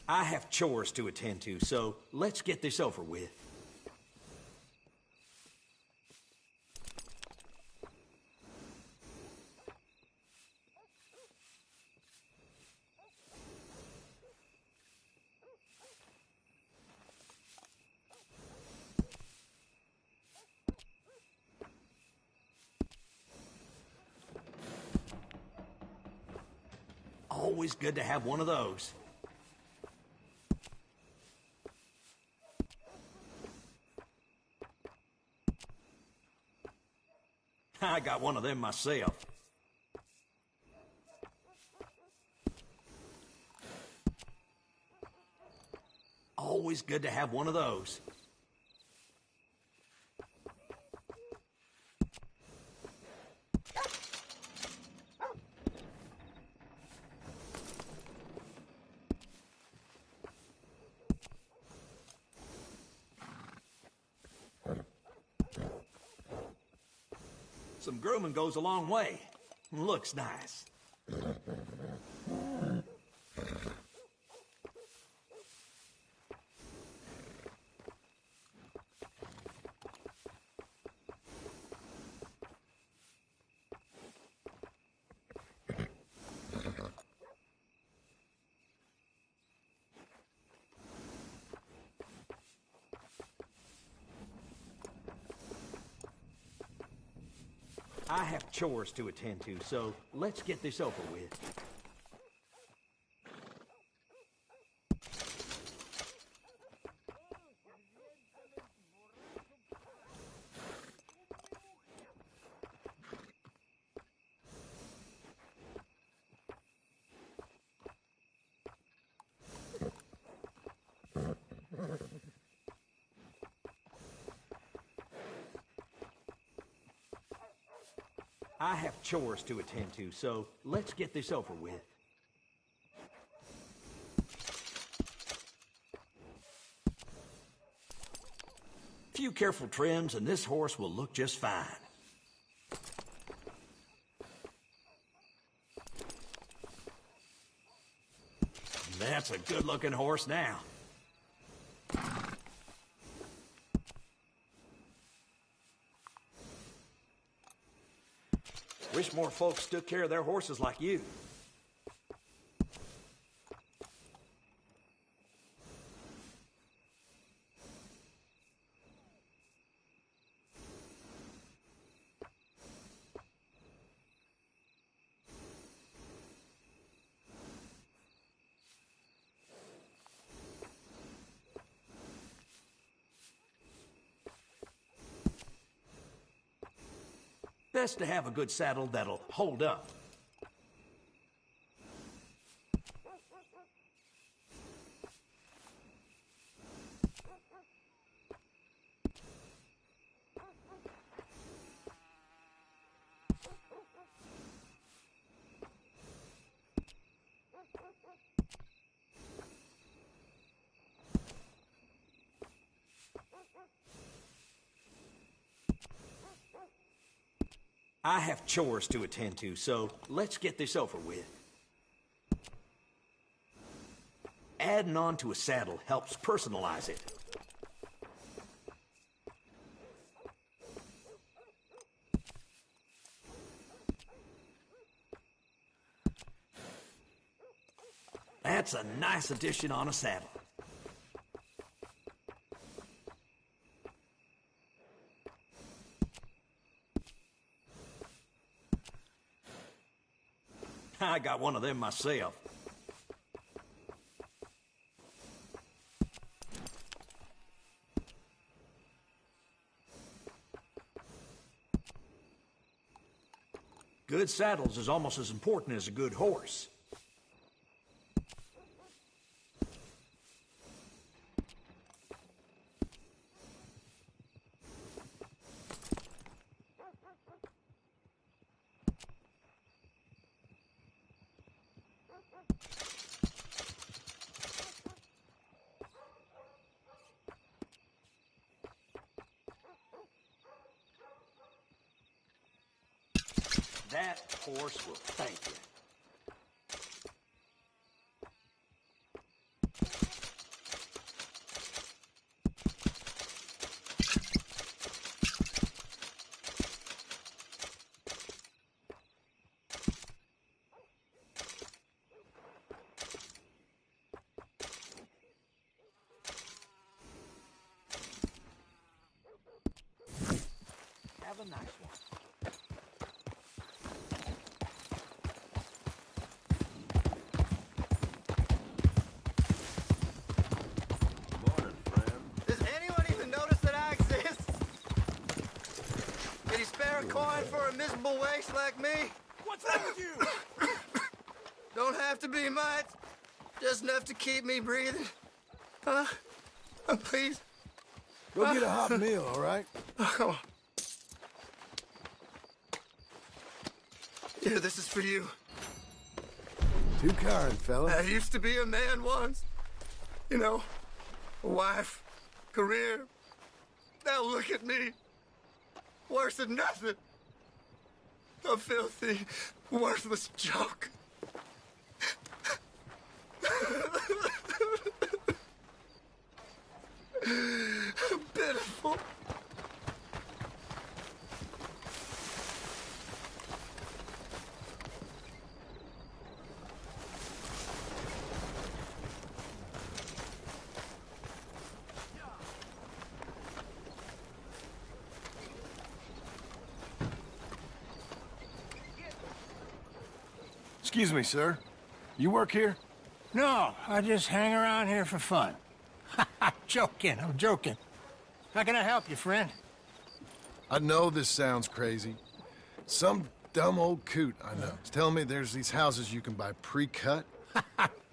I have chores to attend to, so let's get this over with. Always good to have one of those. I got one of them myself. Always good to have one of those. Some grooming goes a long way. Looks nice. I have chores to attend to, so let's get this over with. I have chores to attend to, so let's get this over with. Few careful trims, and this horse will look just fine. That's a good-looking horse now. Wish more folks took care of their horses like you. Best to have a good saddle that'll hold up. I have chores to attend to, so let's get this over with. Adding on to a saddle helps personalize it. That's a nice addition on a saddle. I got one of them myself. Good saddles is almost as important as a good horse. That horse will thank you. Have a nice one. Coin for a miserable waste like me? What's wrong with you? Don't have to be much. Just enough to keep me breathing. Please. Go get a hot meal, all right? Come on. Here, this is for you. Too kind, fella. I used to be a man once. You know, a wife, career. Now look at me. Worse than nothing. A filthy, worthless joke. Pitiful. Excuse me, sir. You work here? No, I just hang around here for fun. I'm joking. How can I help you, friend? I know this sounds crazy. Some dumb old coot I know is telling me there's these houses you can buy pre-cut.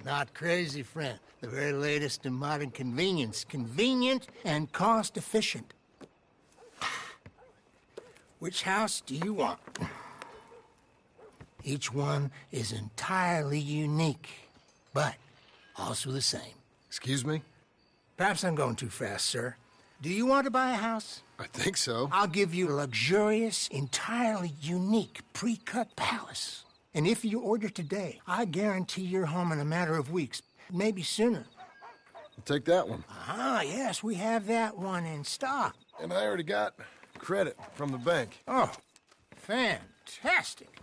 Not crazy, friend. The very latest in modern convenience. Convenient and cost-efficient. Which house do you want? Each one is entirely unique, but also the same. Excuse me? Perhaps I'm going too fast, sir. Do you want to buy a house? I think so. I'll give you a luxurious, entirely unique pre-cut palace. And if you order today, I guarantee you're home in a matter of weeks, maybe sooner. I'll take that one. Ah, yes, we have that one in stock. And I already got credit from the bank. Oh, fantastic.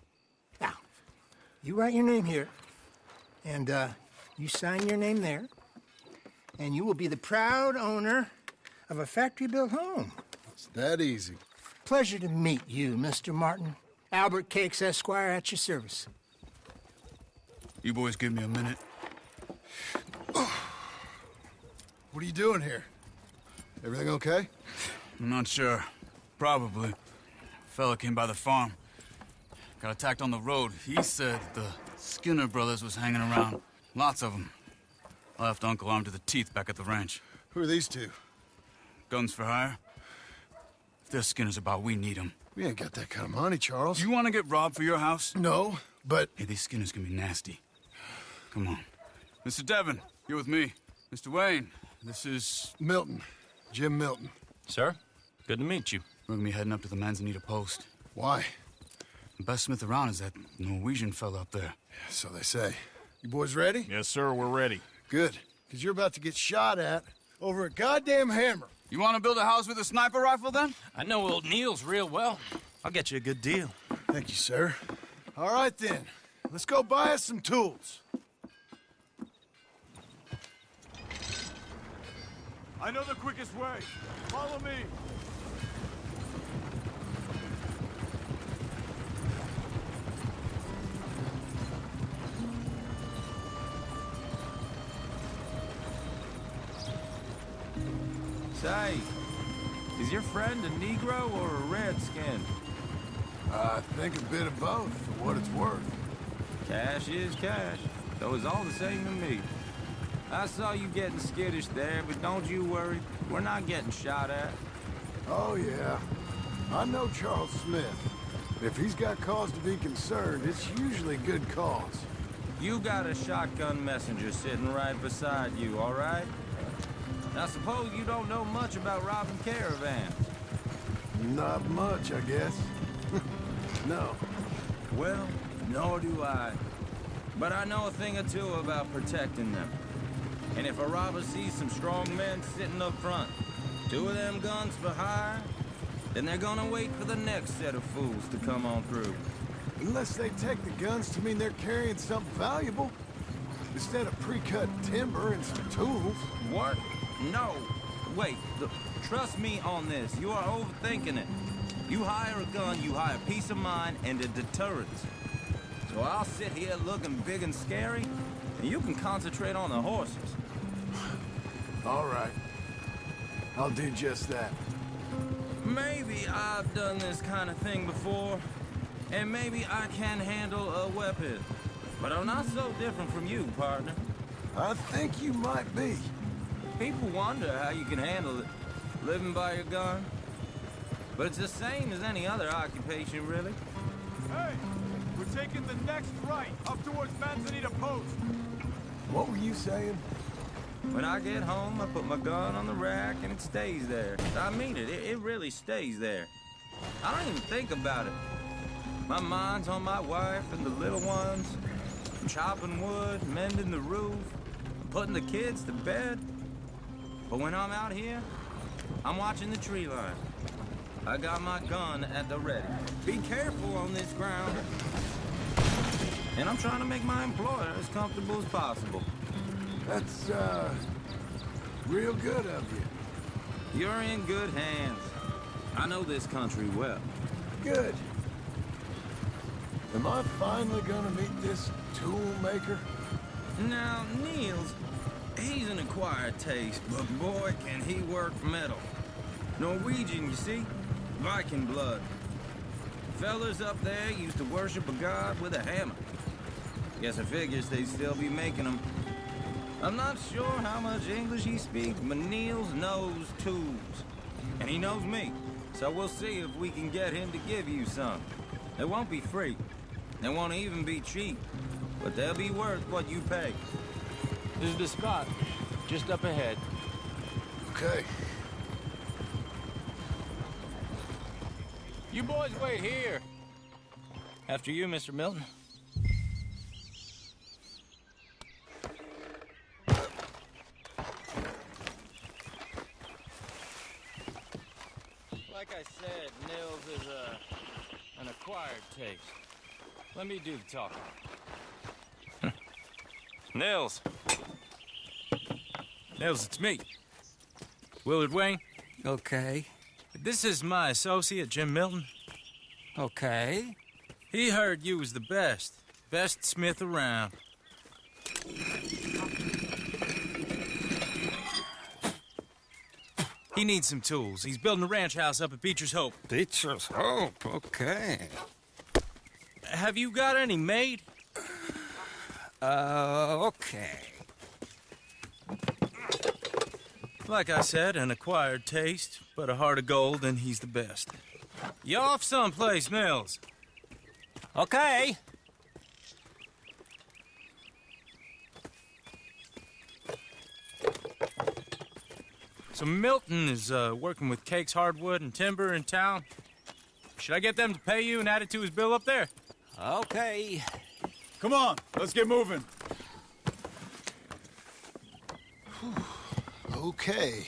Now, you write your name here, and you sign your name there, and you will be the proud owner of a factory-built home. It's that easy. Pleasure to meet you, Mr. Martin. Albert Cakes, Esquire, at your service. You boys give me a minute. What are you doing here? Everything okay? I'm not sure. Probably. Fella came by the farm. Got attacked on the road. He said the Skinner brothers was hanging around. Lots of them. I left Uncle armed to the teeth back at the ranch. Who are these two? Guns for hire. If they're Skinner's about, we need them. We ain't got that kind of money, Charles. You want to get robbed for your house? No, but... Hey, these Skinners can be nasty. Come on. Mr. Devon, you're with me. Mr. Wayne, this is... Milton. Jim Milton. Sir, good to meet you. We're gonna be heading up to the Manzanita Post. Why? The best smith around is that Norwegian fella up there. Yeah, so they say. You boys ready? Yes, sir, we're ready. Good, because you're about to get shot at over a goddamn hammer. You want to build a house with a sniper rifle, then? I know old Neil's real well. I'll get you a good deal. Thank you, sir. All right, then. Let's go buy us some tools. I know the quickest way. Follow me. Say, is your friend a Negro or a Redskin? I think a bit of both, for what it's worth. Cash is cash, though it's all the same to me. I saw you getting skittish there, but don't you worry. We're not getting shot at. Oh, yeah. I know Charles Smith. If he's got cause to be concerned, it's usually good cause. You got a shotgun messenger sitting right beside you, all right? I suppose you don't know much about robbing caravans. Not much, I guess. No. Well, nor do I. But I know a thing or two about protecting them. And if a robber sees some strong men sitting up front, 2 of them guns for hire, then they're gonna wait for the next set of fools to come on through. Unless they take the guns to mean they're carrying something valuable. Instead of pre-cut timber and some tools. What? No. Wait, look, trust me on this. You are overthinking it. You hire a gun, you hire peace of mind and a deterrence. So I'll sit here looking big and scary, and you can concentrate on the horses. All right. I'll do just that. Maybe I've done this kind of thing before, and maybe I can handle a weapon. But I'm not so different from you, partner. I think you might be. People wonder how you can handle it, living by your gun. But it's the same as any other occupation, really. Hey, we're taking the next right, up towards Manzanita Post. What were you saying? When I get home, I put my gun on the rack and it stays there. I mean it, it really stays there. I don't even think about it. My mind's on my wife and the little ones. I'm chopping wood, mending the roof, putting the kids to bed. But when I'm out here, I'm watching the tree line. I got my gun at the ready. Be careful on this ground. And I'm trying to make my employer as comfortable as possible. That's, real good of you. You're in good hands. I know this country well. Good. Am I finally gonna meet this tool maker? Now, Niels, he's an acquired taste, but boy, can he work metal. Norwegian, you see? Viking blood. Fellas up there used to worship a god with a hammer. Guess I figures they'd still be making them. I'm not sure how much English he speaks, but Niels knows tools. And he knows me, so we'll see if we can get him to give you some. They won't be free. They won't even be cheap. But they'll be worth what you pay. This is the spot, just up ahead. Okay. You boys wait here. After you, Mr. Milton. Like I said, Nils is an acquired taste. Let me do the talking. Nils. Nils, it's me. Willard Wayne. Okay. This is my associate, Jim Milton. Okay. He heard you was the best smith around. He needs some tools. He's building a ranch house up at Beecher's Hope. Beecher's Hope, okay. Have you got any made? Okay. Like I said, an acquired taste, but a heart of gold, and he's the best. You off someplace, Mills? Okay. So Milton is working with Cakes Hardwood and Timber in town. Should I get them to pay you and add it to his bill up there? Okay. Come on, let's get moving. Okay.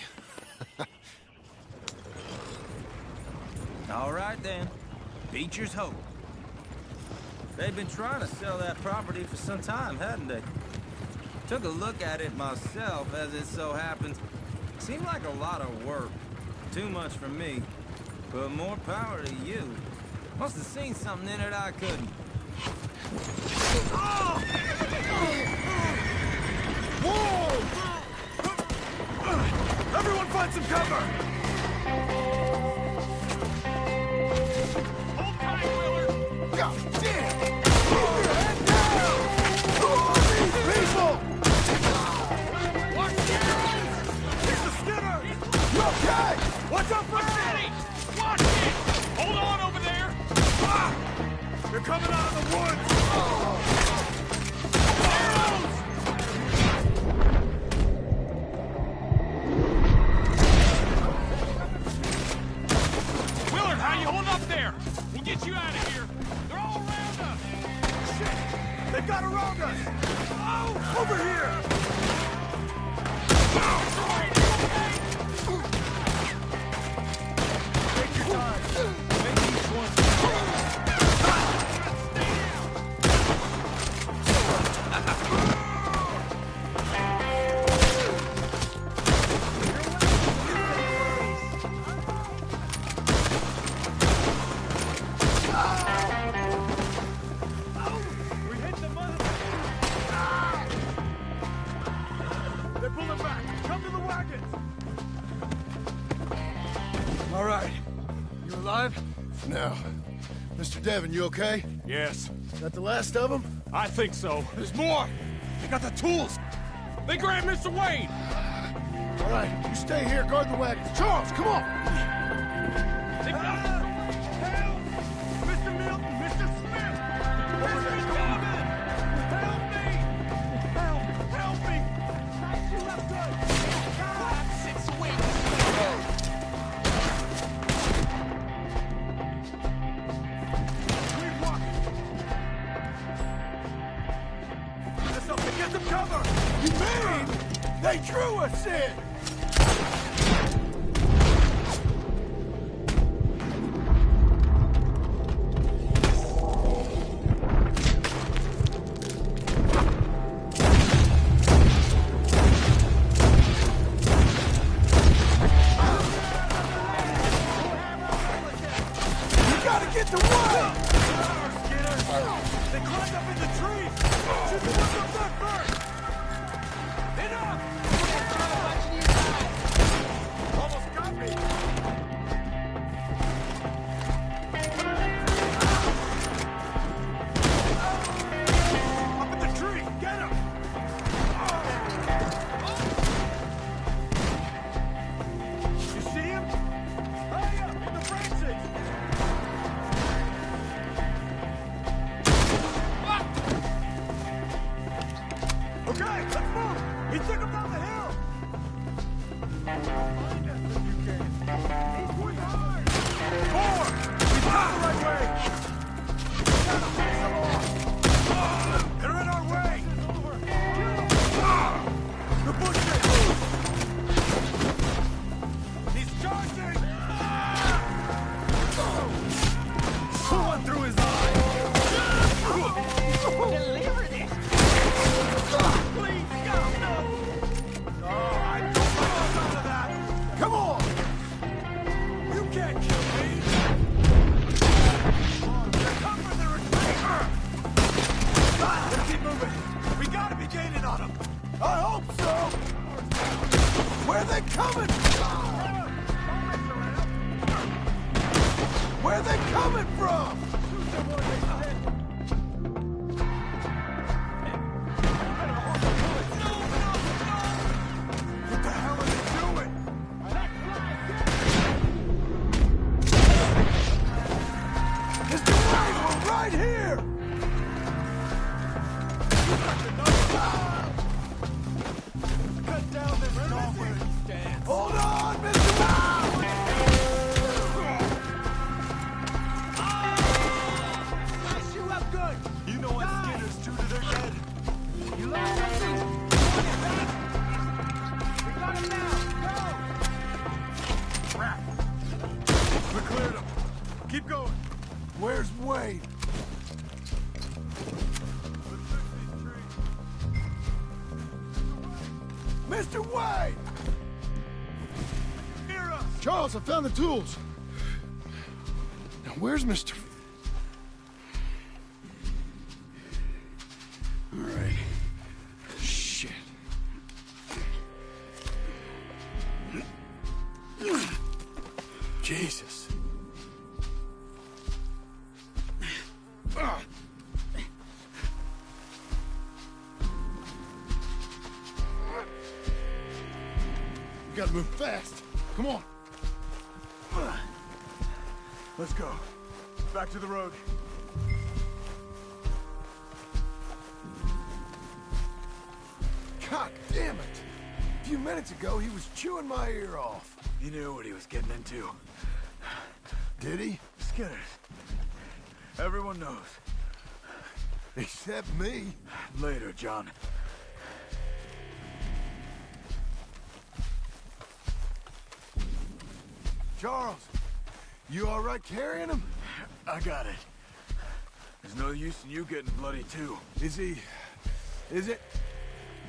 All right, then. Beecher's Hope. They've been trying to sell that property for some time, hadn't they? Took a look at it myself, as it so happens. Seemed like a lot of work. Too much for me. But more power to you. Must have seen something in it I couldn't. Whoa! Everyone find some cover! Hold tight, Willard! God damn! Keep your head down! Who are these people? Watch down! He's the Skinner! You okay? What's up, Freddy? Watch it! Hold on over there! Ah! They're coming out of the woods! Get you out of here! They're all around us! Shit! They've got around us! Oh! Over here! Take your time. Make each one. All right. You alive? Now, Mr. Devon, you okay? Yes. Is that the last of them? I think so. There's more! They got the tools! They grabbed Mr. Wayne! All right, you stay here, guard the wagons. Charles, come on! They got us! Help! Mr. Milton! Mr. Smith! Mr. Donovan! Help me! Help me! You left good! 5, 6 weeks! Get some cover! You mean they drew us in? You gotta get to work! They climbed up in the trees! Shoot the ones up there first! Enough! Almost got me! Up in the tree! Get him! You see him? Hurry up! In the branches! Okay, let's move! He took him down the hill! can't kill me! Cover the retreat! Let's keep moving! We gotta be gaining on them! I hope so! Where are they coming from? Where are they coming from? What the hell are they doing? Mr. Wayne, we're right here! Cut down this dog-wearing stance. Hold on, Mr. Wayne! Slice you up good. You know what Skinners do to their dead? You learn something? We got him now! Go! Crap. We cleared them. Keep going. Where's Wade? Mr. Wade! Near us. Charles, I found the tools. Now, where's Mr. All right. Shit. Jesus. We gotta move fast. Come on. Let's go. Back to the road. God damn it! A few minutes ago, he was chewing my ear off. He knew what he was getting into. Did he? Skinners. Everyone knows. Except me. Later, John. Charles, you all right carrying him? I got it. There's no use in you getting bloody, too. Is it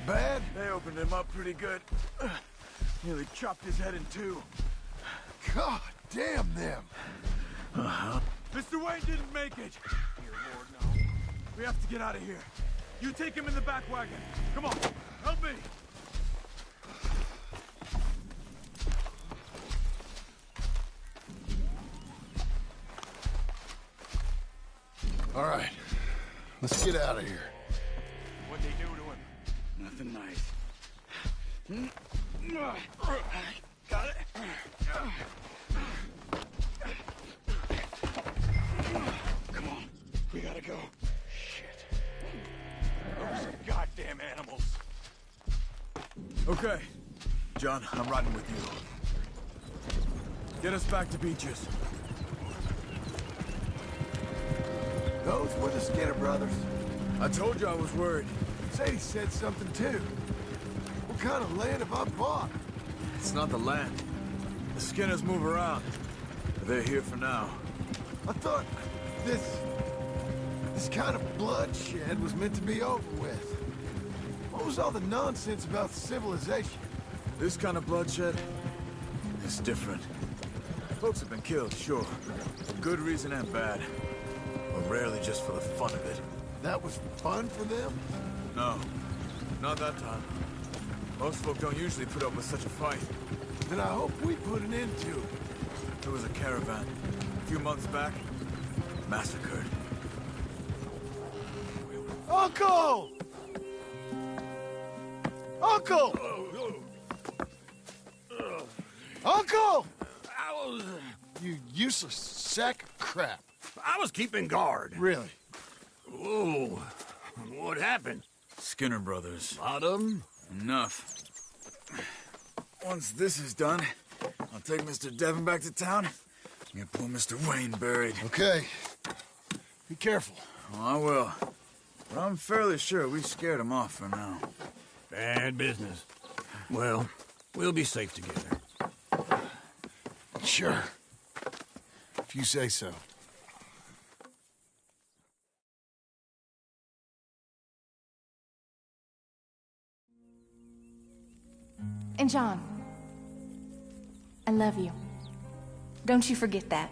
bad? They opened him up pretty good. Nearly chopped his head in two. God damn them. Mr. Wayne didn't make it. Dear Lord, no. We have to get out of here. You take him in the back wagon. Come on, help me. All right, let's get out of here. What'd they do to him? Nothing nice. Got it. Come on, we gotta go. Shit. Those goddamn animals. Okay, John, I'm riding with you. Get us back to Beaches. Those were the Skinner brothers. I told you I was worried. Sadie said something too. What kind of land have I bought? It's not the land. The Skinners move around. But they're here for now. I thought this kind of bloodshed was meant to be over with. What was all the nonsense about civilization? This kind of bloodshed is different. Folks have been killed, sure. For good reason and bad. But rarely just for the fun of it. That was fun for them? No, not that time. Most folk don't usually put up with such a fight. Then I hope we put an end to it. There was a caravan, a few months back, massacred. Uncle! Uncle! Uncle! You useless sack of crap. I was keeping guard. Really? Whoa. What happened? Skinner brothers. Lot of them? Enough. Once this is done, I'll take Mr. Devon back to town and get poor Mr. Wayne buried. Okay. Be careful. Oh, I will. But I'm fairly sure we scared him off for now. Bad business. Well, we'll be safe together. Sure. If you say so. And John, I love you. Don't you forget that.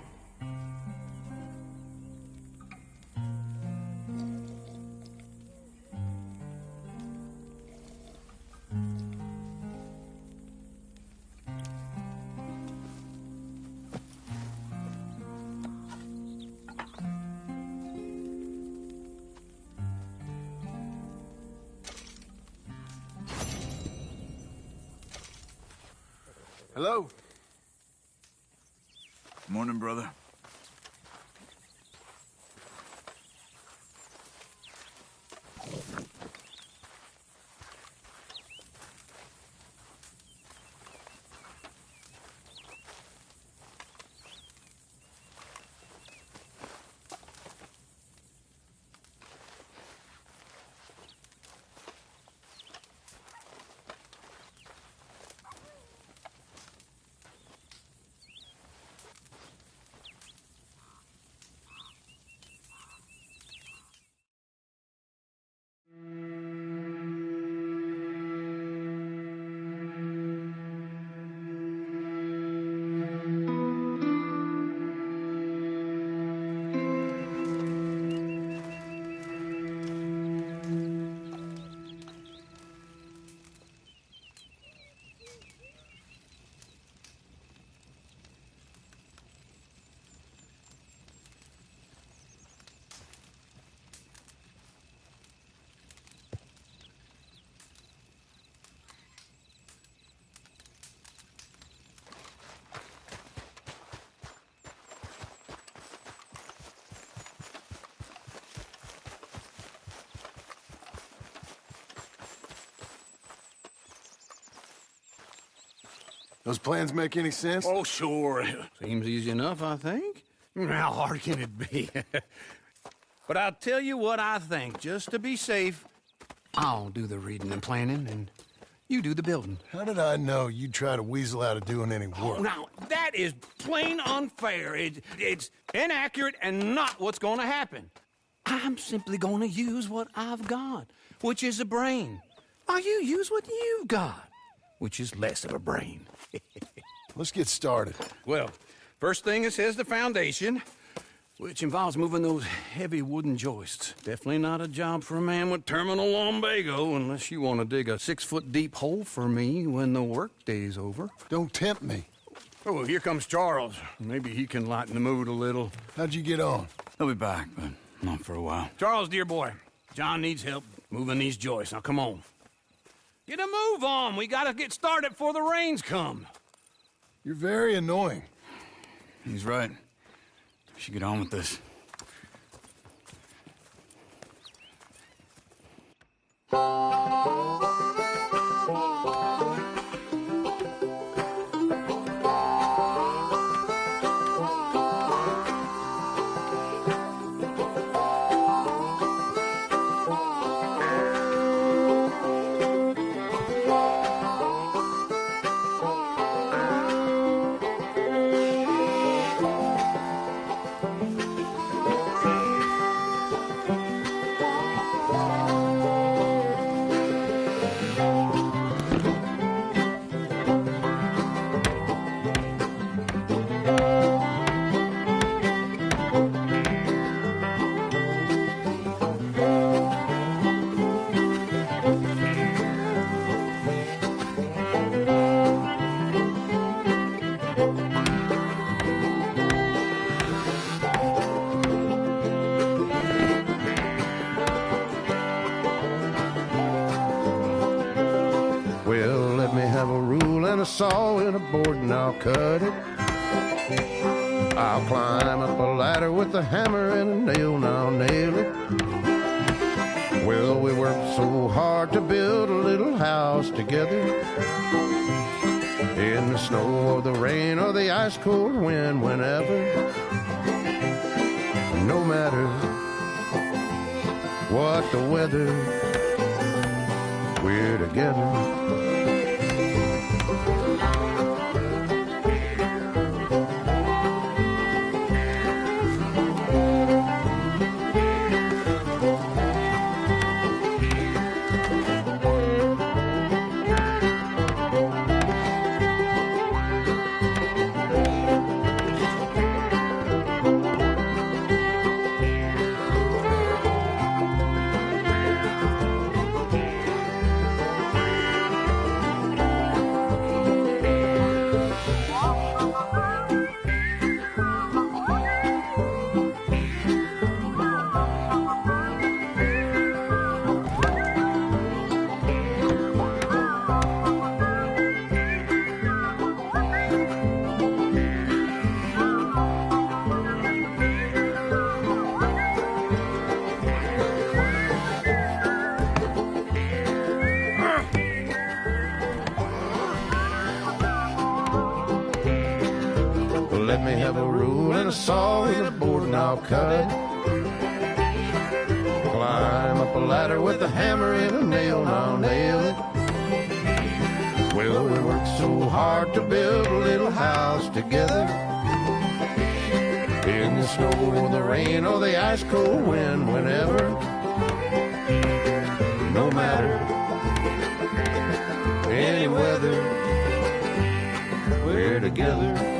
Hello? Morning, brother. Those plans make any sense? Oh, sure. Seems easy enough, I think. How hard can it be? But I'll tell you what I think. Just to be safe, I'll do the reading and planning, and you do the building. How did I know you'd try to weasel out of doing any work? Oh, now, that is plain unfair. It's inaccurate and not what's going to happen. I'm simply going to use what I've got, which is a brain. While you use what you've got, which is less of a brain. Let's get started. Well, first thing it says the foundation, which involves moving those heavy wooden joists. Definitely not a job for a man with terminal lumbago, unless you want to dig a 6-foot deep hole for me when the workday's over. Don't tempt me. Oh, here comes Charles. Maybe he can lighten the mood a little. How'd you get on? He'll be back, but not for a while. Charles, dear boy, John needs help moving these joists. Now, come on. Get a move on. We gotta get started before the rains come. You're very annoying. He's right. We should get on with this. Well, let me have a rule and a saw and a board and I'll cut it. I'll climb up a ladder with a hammer and a nail and I'll nail it. Well, we worked so hard to build a little house together. In the snow or the rain or the ice cold wind, whenever. No matter what the weather, we're together. a rule and a saw and a board and I'll cut it. Climb up a ladder with a hammer and a nail and I'll nail it. Well, we worked so hard to build a little house together. In the snow or the rain or the ice cold wind, whenever. No matter any weather, we're together.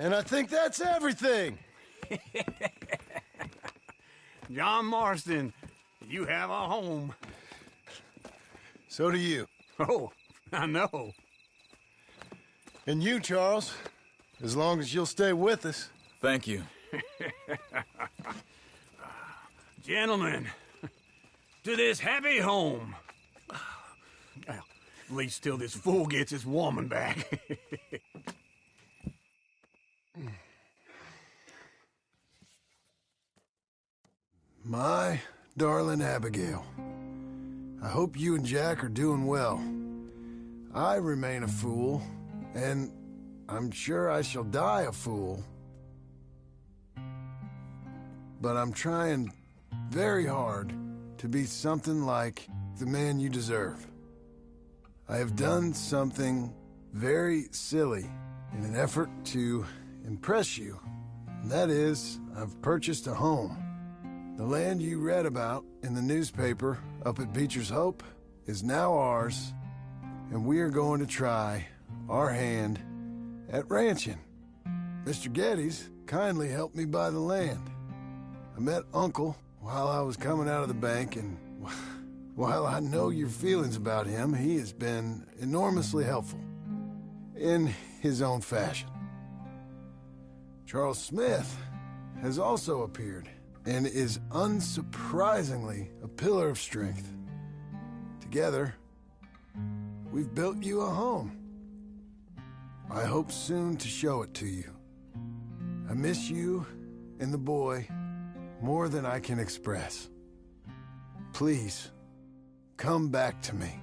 And I think that's everything. John Marston, you have a home. So do you. Oh, I know. And you, Charles, as long as you'll stay with us. Thank you. Gentlemen, to this happy home. Well, at least till this fool gets his woman back. My darling Abigail, I hope you and Jack are doing well. I remain a fool, and I'm sure I shall die a fool. But I'm trying very hard to be something like the man you deserve. I have done something very silly in an effort to impress you. And that is, I've purchased a home. The land you read about in the newspaper up at Beecher's Hope is now ours, and we are going to try our hand at ranching. Mr. Geddes kindly helped me buy the land. I met Uncle while I was coming out of the bank, and while I know your feelings about him, he has been enormously helpful in his own fashion. Charles Smith has also appeared and is unsurprisingly a pillar of strength. Together, we've built you a home. I hope soon to show it to you. I miss you and the boy more than I can express. Please, come back to me.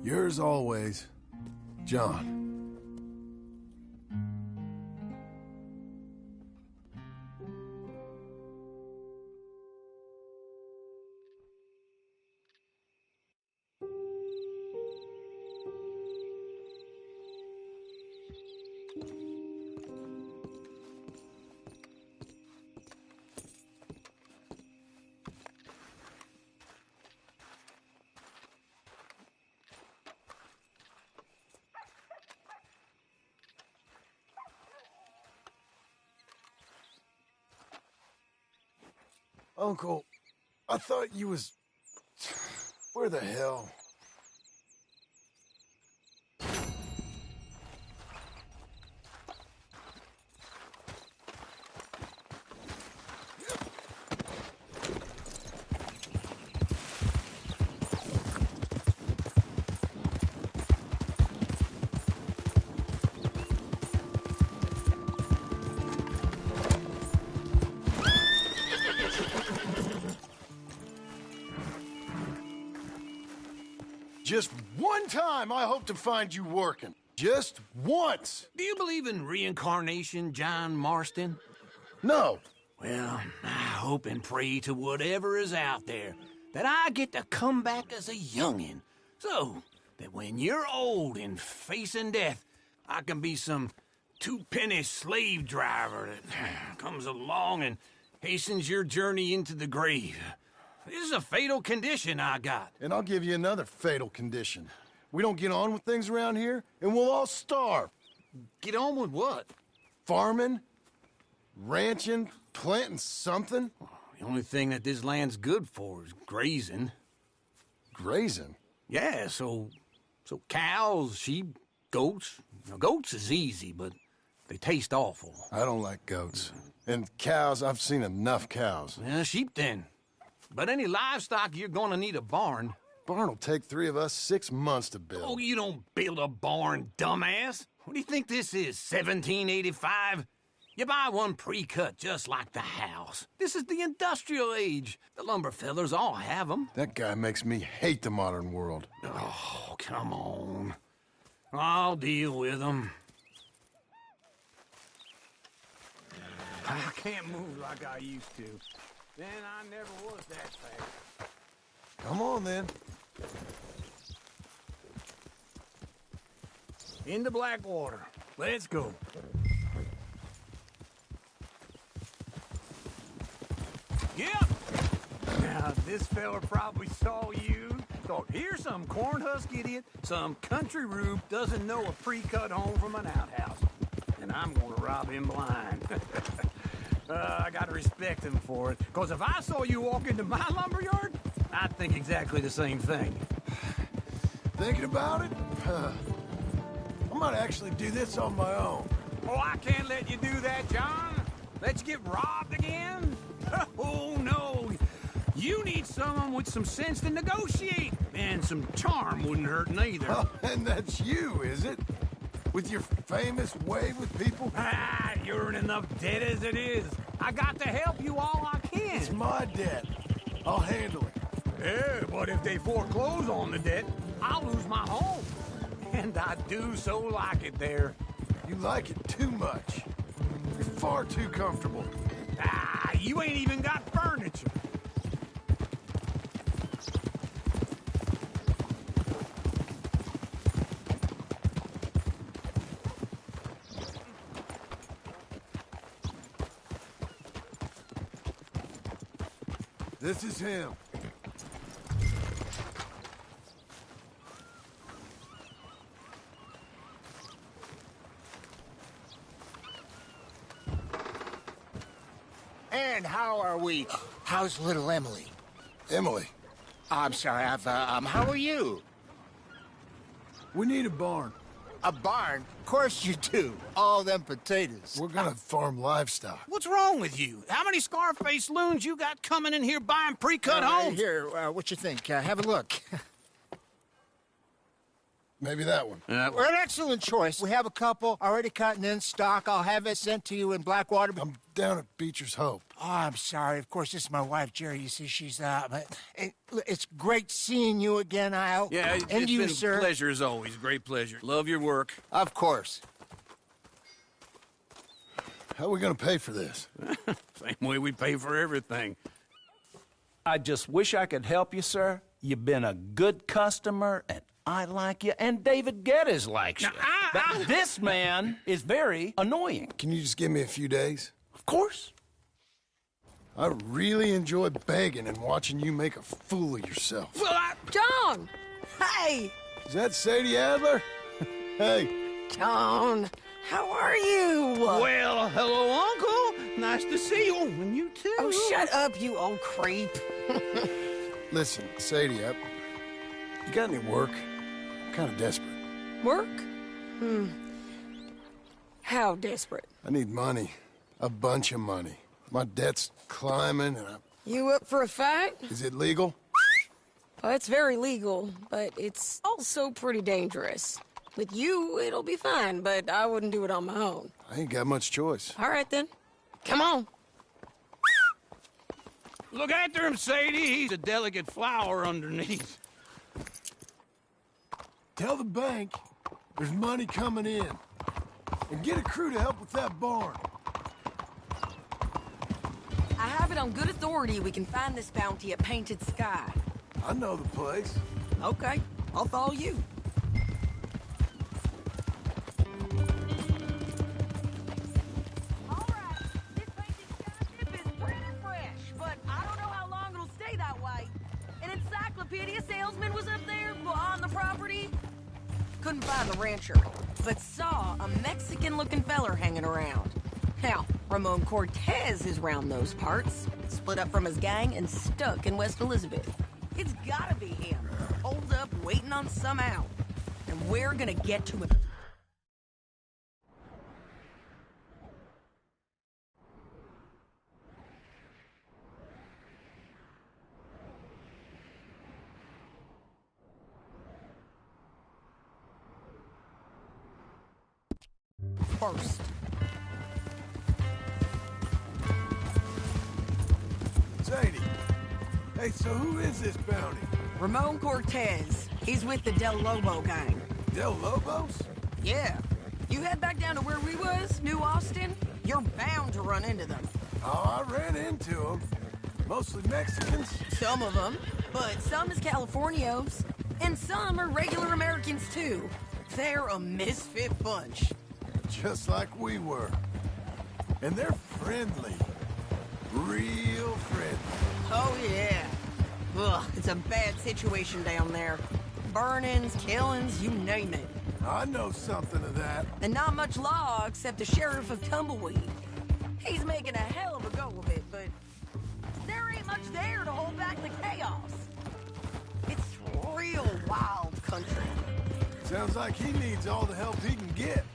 Yours always, John. Uncle, I thought you was... Where the hell? Just one time I hope to find you working. Just once. Do you believe in reincarnation, John Marston? No. Well, I hope and pray to whatever is out there that I get to come back as a youngin', so that when you're old and facing death, I can be some two-penny slave driver that comes along and hastens your journey into the grave. This is a fatal condition I got. And I'll give you another fatal condition. We don't get on with things around here, and we'll all starve. Get on with what? Farming, ranching, planting something. The only thing that this land's good for is grazing. Grazing? Yeah, so So cows, sheep, goats. Now, goats is easy, but they taste awful. I don't like goats. And cows, I've seen enough cows. Yeah, sheep then. But any livestock, you're gonna need a barn. Barn will take 3 of us 6 months to build. Oh, you don't build a barn, dumbass. What do you think this is, 1785? You buy one pre-cut just like the house. This is the industrial age. The lumber fellers all have them. That guy makes me hate the modern world. Oh, come on. I'll deal with them. I can't move like I used to. Then I never was that fast. Come on, then. Into Blackwater. Let's go. Yep. Now, this fella probably saw you. Thought, here's some corn husk idiot, some country rube doesn't know a pre-cut home from an outhouse. And I'm gonna rob him blind. I gotta respect him for it. Because if I saw you walk into my lumberyard, I'd think exactly the same thing. Thinking about it? I might actually do this on my own. Oh, I can't let you do that, John. Let you get robbed again? Oh, no. You need someone with some sense to negotiate. And some charm wouldn't hurt neither. Oh, and that's you, is it? With your famous way with people? Ah, you're in enough debt as it is. I got to help you all I can. It's my debt. I'll handle it. Yeah, but if they foreclose on the debt, I'll lose my home. And I do so like it there. You like it too much. You're far too comfortable. Ah, you ain't even got furniture. This is him. And how are we? How's little Emily? Emily? I'm sorry, how are you? We need a barn. A barn? Of course you do. All them potatoes. We're gonna farm livestock. What's wrong with you? How many Scarface loons you got coming in here buying pre-cut homes? Here, what you think? Have a look. Maybe that one. We're an excellent choice. We have a couple already cut and in stock. I'll have it sent to you in Blackwater. I'm down at Beecher's Hope. Oh, I'm sorry. Of course, this is my wife, Jerry. You see, she's it's great seeing you again, Al. Yeah, and it's you, been sir. a pleasure as always. Great pleasure. Love your work. Of course. How are we gonna pay for this? Same way we pay for everything. I just wish I could help you, sir. You've been a good customer, and I like you, and David Geddes likes you. But this man is very annoying. Can you just give me a few days? Of course. I really enjoy begging and watching you make a fool of yourself. Well, John! Hey! Is that Sadie Adler? Hey. John, how are you? Well, hello, Uncle. Nice to see you. And you too. Oh, shut up, you old creep. Listen, Sadie, you got any work? I'm kind of desperate. Work? How desperate? I need money. A bunch of money. My debt's climbing and You up for a fight? Is it legal? Well, it's very legal, but it's also pretty dangerous. With you, it'll be fine, but I wouldn't do it on my own. I ain't got much choice. All right, then. Come on. Look after him, Sadie. He's a delicate flower underneath. Tell the bank there's money coming in. And get a crew to help with that barn. I have it on good authority we can find this bounty at Painted Sky. I know the place. Okay, I'll follow you. All right, this Painted Sky tip is pretty fresh, but I don't know how long it'll stay that way. An encyclopedia salesman was up there on the property. Couldn't find the rancher, but saw a Mexican-looking feller hanging around. Now, Ramon Cortez is round those parts, split up from his gang and stuck in West Elizabeth. It's gotta be him, holed up waiting on some out. and we're gonna get to him. First. Sadie. Hey, so who is this bounty? Ramon Cortez. He's with the Del Lobo gang. Del Lobos? Yeah. You head back down to where we was, New Austin, you're bound to run into them. Oh, I ran into them. Mostly Mexicans? Some of them, but some is Californios. And some are regular Americans, too. They're a misfit bunch. Just like we were. And they're friendly. Real friendly. Oh, yeah. Ugh, it's a bad situation down there. Burnings, killings, you name it. I know something of that. And not much law except the sheriff of Tumbleweed. He's making a hell of a go of it, but there ain't much there to hold back the chaos. It's real wild country. Sounds like he needs all the help he can get.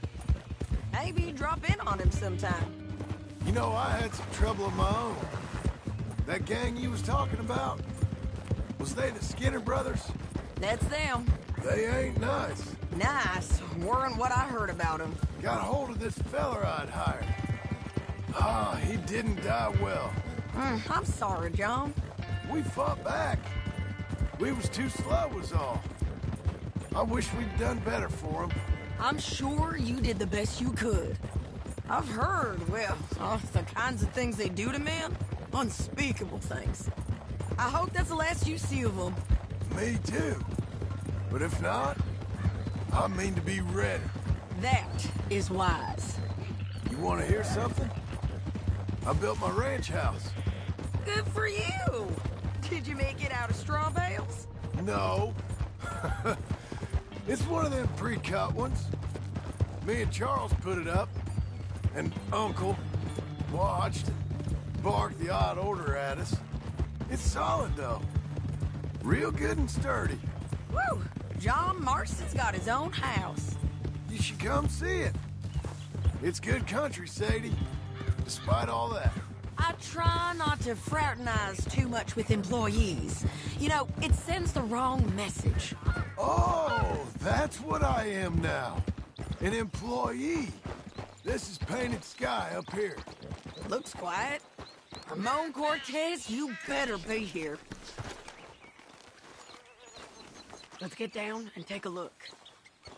Maybe you drop in on him sometime. You know, I had some trouble of my own. That gang you was talking about, was they the Skinner brothers? That's them. They ain't nice. Nice. Weren't what I heard about them. Got a hold of this feller I'd hired. Ah, he didn't die well. I'm sorry, John. We fought back. We was too slow was all. I wish we'd done better for him. I'm sure you did the best you could. I've heard, well, the kinds of things they do to men. Unspeakable things. I hope that's the last you see of them. Me too. But if not, I mean to be ready. That is wise. You want to hear something? I built my ranch house. Good for you. Did you make it out of straw bales? No. It's one of them pre-cut ones. Me and Charles put it up, and Uncle watched and barked the odd order at us. It's solid, though. Real good and sturdy. Woo! John Marston's got his own house. You should come see it. It's good country, Sadie, despite all that. I try not to fraternize too much with employees. You know, it sends the wrong message. Oh, that's what I am now. An employee. This is painted sky up here. Looks quiet. Ramon Cortez, you better be here. Let's get down and take a look.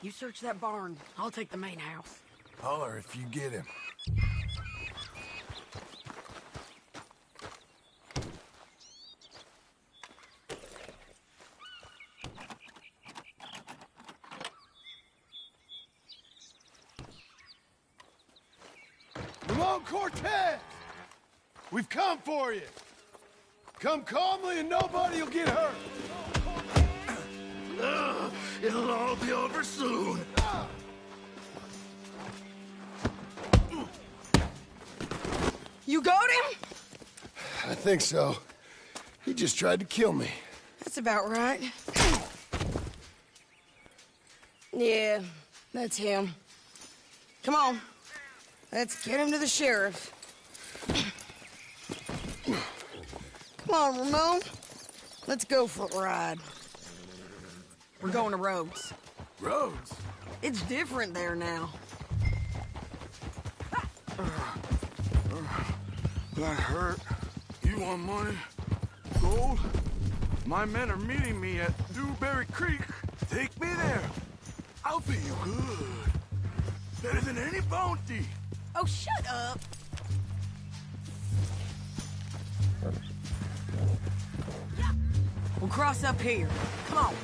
You search that barn. I'll take the main house. Holler if you get him. Ramon Cortez! We've come for you. Come calmly and nobody will get hurt. It'll all be over soon. You got him? I think so. He just tried to kill me. That's about right. Yeah, that's him. Come on. Let's get him to the sheriff. Come on, Ramon. Let's go for a ride. We're going to Rhodes. Rhodes? It's different there now. That hurt. You want money? Gold? My men are meeting me at Dewberry Creek. Take me there. I'll pay you good. Better than any bounty. Oh, shut up. We'll cross up here. Come on.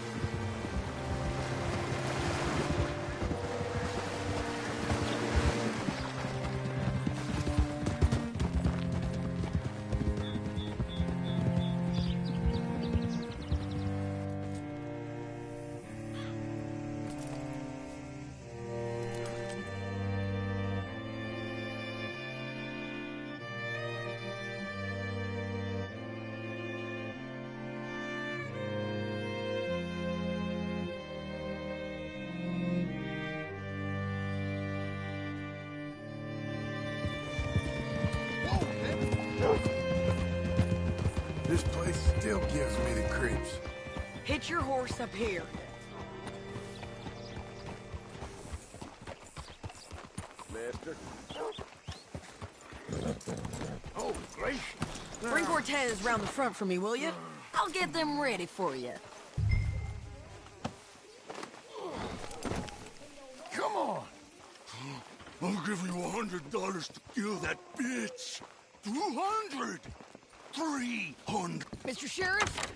still gives me the creeps. Hitch your horse up here. Master. Oh, gracious. Bring Cortez round the front for me, will you? I'll get them ready for you. Come on. I'll give you $100 to kill that bitch. 200. 300. Mr. Sheriff?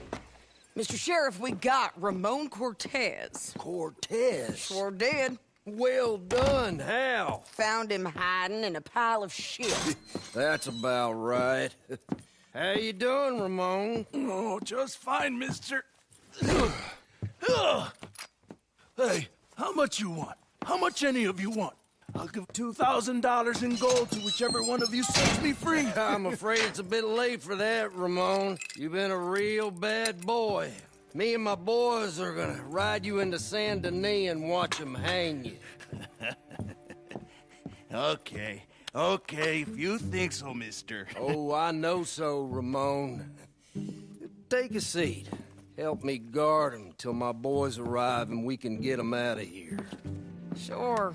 Mr. Sheriff, we got Ramon Cortez. Cortez? Sure did. Well done. How? Found him hiding in a pile of shit. That's about right. How you doing, Ramon? Oh, just fine, mister. Hey, how much you want? How much any of you want? I'll give $2,000 in gold to whichever one of you sets me free. I'm afraid it's a bit late for that, Ramon. You've been a real bad boy. Me and my boys are gonna ride you into Saint Denis and watch them hang you. Okay, if you think so, mister. Oh, I know so, Ramon. Take a seat. Help me guard them till my boys arrive and we can get them out of here. Sure.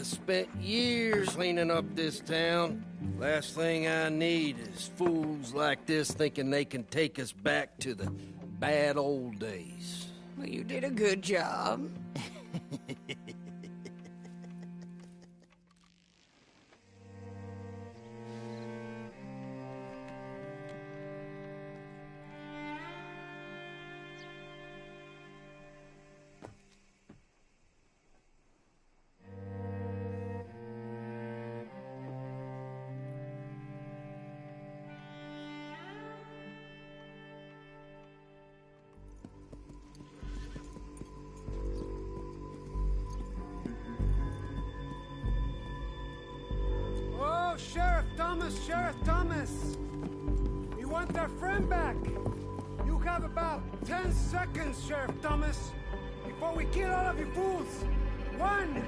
Spent years cleaning up this town. Last thing I need is fools like this thinking they can take us back to the bad old days. Well, you did a good job. Sheriff Thomas! We want our friend back! You have about 10 seconds, Sheriff Thomas, before we kill all of you fools! 1!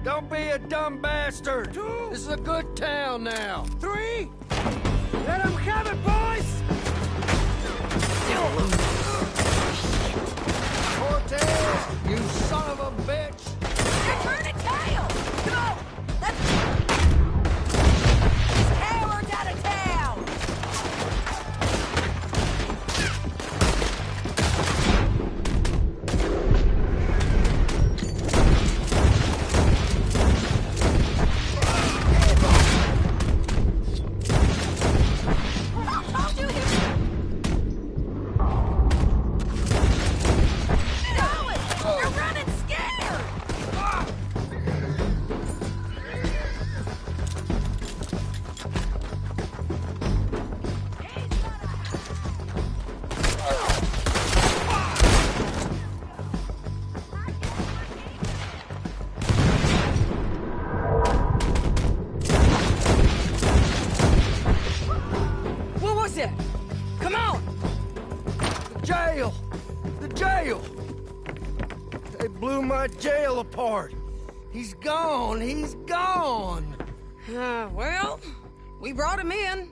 Don't be a dumb bastard! 2! This is a good town now! 3! Let them have it, boys! Cortez, you son of a bitch! You're turning tail! Come on! Let's... Cowards out of town! I'll do this! They're running scared! What was it? Come on! The jail! The jail! They blew my jail apart. He's gone. He's gone. Well, we brought him in.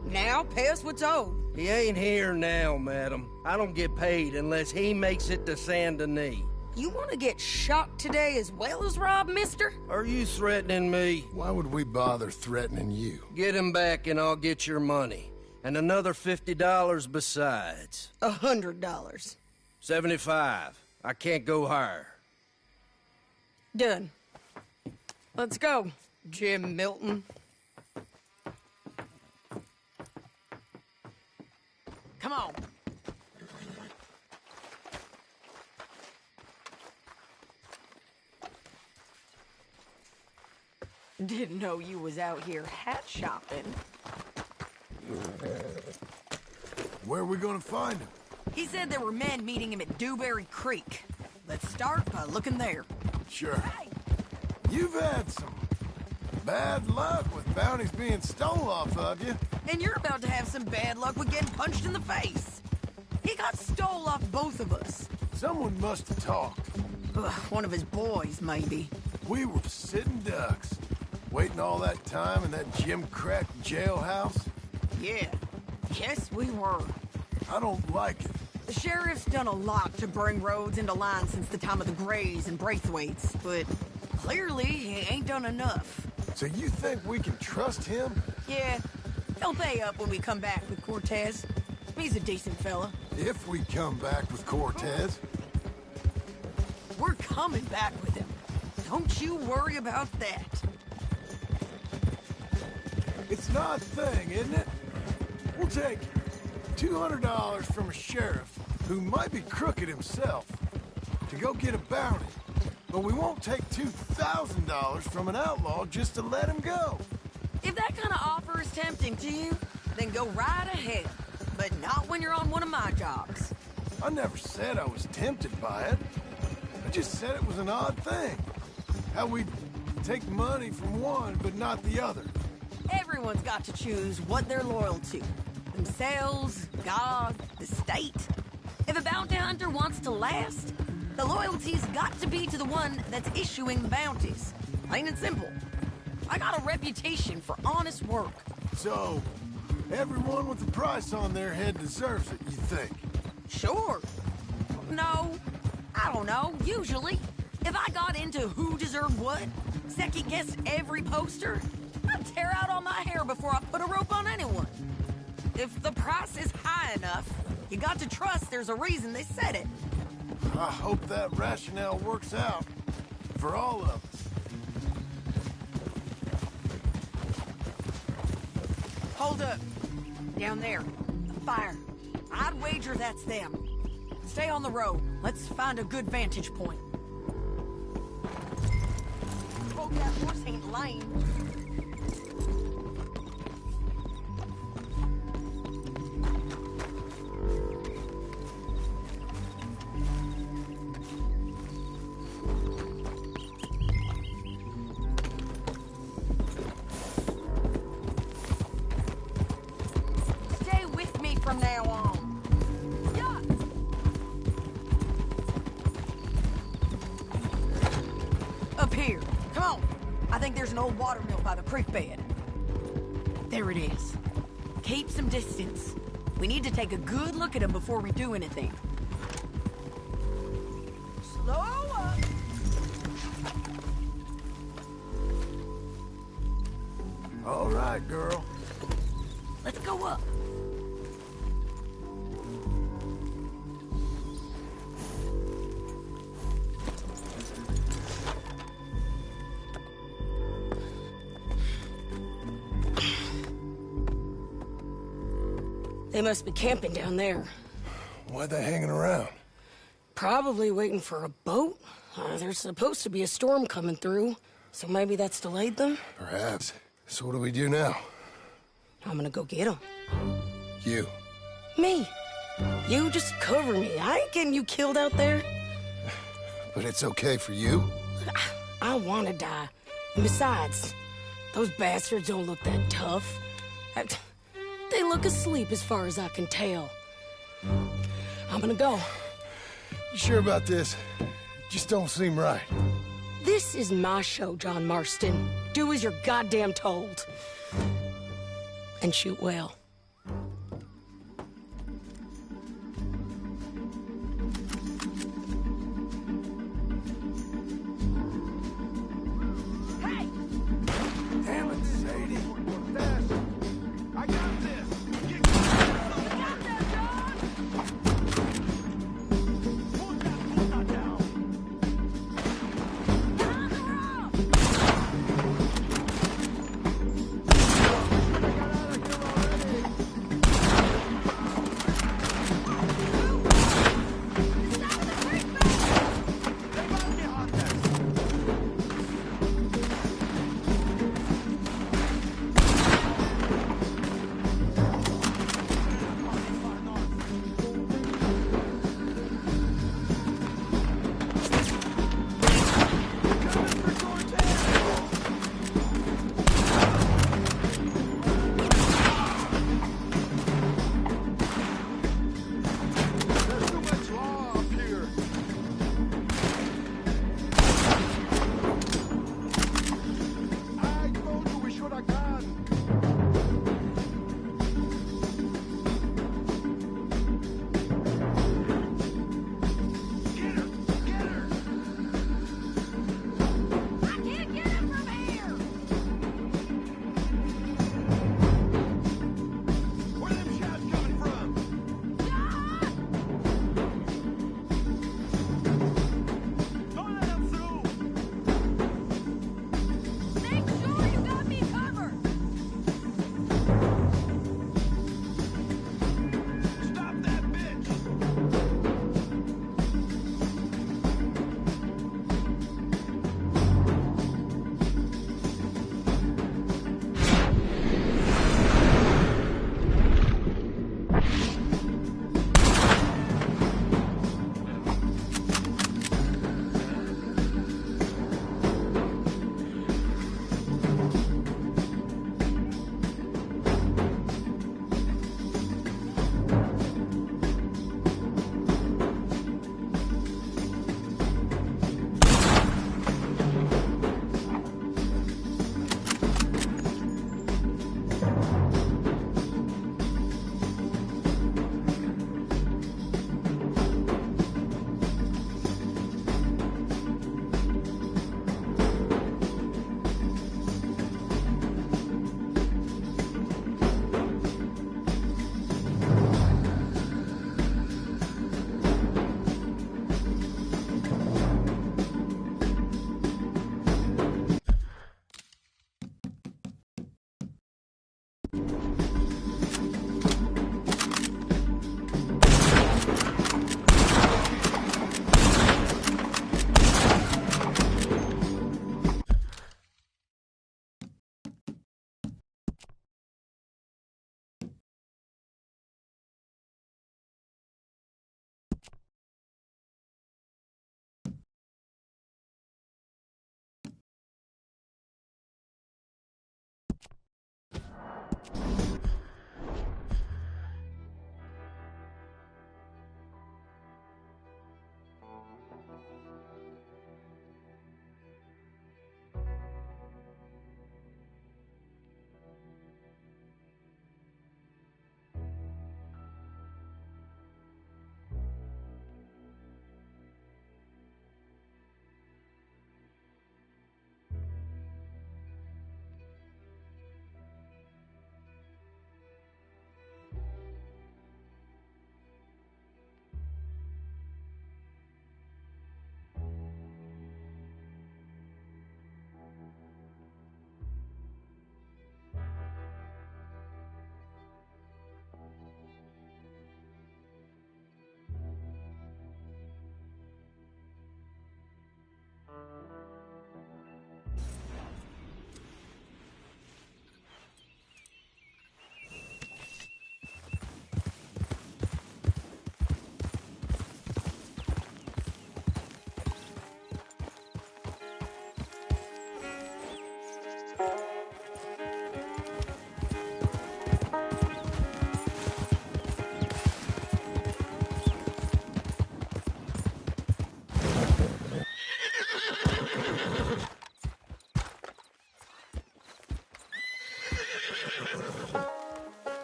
Now pay us what's owed. He ain't here now, madam. I don't get paid unless he makes it to Saint Denis. You want to get shot today as well as Rob, mister? Are you threatening me? Why would we bother threatening you? Get him back and I'll get your money. And another $50 besides. $100. 75. I can't go higher. Done. Let's go, Jim Milton. Come on. Didn't know you was out here hat shopping. Where are we gonna find him? He said there were men meeting him at Dewberry Creek. Let's start by looking there. Sure. You've had some bad luck with bounties being stole off of you. And you're about to have some bad luck with getting punched in the face. He got stole off both of us. Someone must have talked. Ugh, one of his boys, maybe. We were sitting ducks, waiting all that time in that Jim Crack jailhouse. Yeah, yes we were. I don't like it. The sheriff's done a lot to bring roads into line since the time of the Grays and Braithwaites, but clearly he ain't done enough. So you think we can trust him? Yeah, he'll pay up when we come back with Cortez. He's a decent fella. If we come back with Cortez. We're coming back with him. Don't you worry about that. It's an odd thing, isn't it? We'll take $200 from a sheriff who might be crooked himself to go get a bounty. But we won't take $2,000 from an outlaw just to let him go. If that kind of offer is tempting to you, then go right ahead. But not when you're on one of my jobs. I never said I was tempted by it. I just said it was an odd thing. How we take money from one but not the other. Everyone's got to choose what they're loyal to. Themselves, God, the state. If a bounty hunter wants to last, the loyalty's got to be to the one that's issuing the bounties. Plain and simple. I got a reputation for honest work. So, everyone with a price on their head deserves it, you think? Sure. No, I don't know, usually. If I got into who deserved what, second-guessed every poster, I'd tear out all my hair before I put a rope on anyone. If the price is high enough, you got to trust there's a reason they said it. I hope that rationale works out for all of us. Hold up. Down there. A fire. I'd wager that's them. Stay on the road. Let's find a good vantage point. Hope that horse ain't lame. Stay with me from now on. Up here. Come on. I think there's an old water mill by the creek bed. There it is. Keep some distance. We need to take a good look at him before we do anything. Slow up. All right, girl. Let's go up. They must be camping down there. Why they hanging around? Probably waiting for a boat. There's supposed to be a storm coming through, so maybe that's delayed them? Perhaps. So what do we do now? I'm gonna go get them. You. Me. You just cover me. I ain't getting you killed out there. But it's okay for you? I want to die. And besides, those bastards don't look that tough. They look asleep as far as I can tell. I'm gonna go. You sure about this? Just don't seem right. This is my show, John Marston. Do as you're goddamn told. And shoot well. Hey! Damn it, Sadie. Faster. I got this.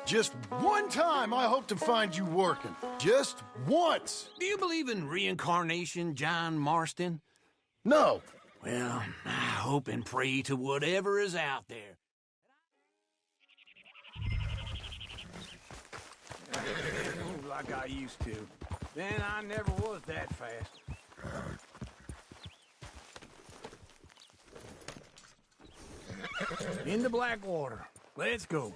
Just one time I hope to find you working. Just once. Do you believe in reincarnation, John Marston? No. Well, I hope and pray to whatever is out there. Like I used to. Then I never was that fast. In the Blackwater. Let's go.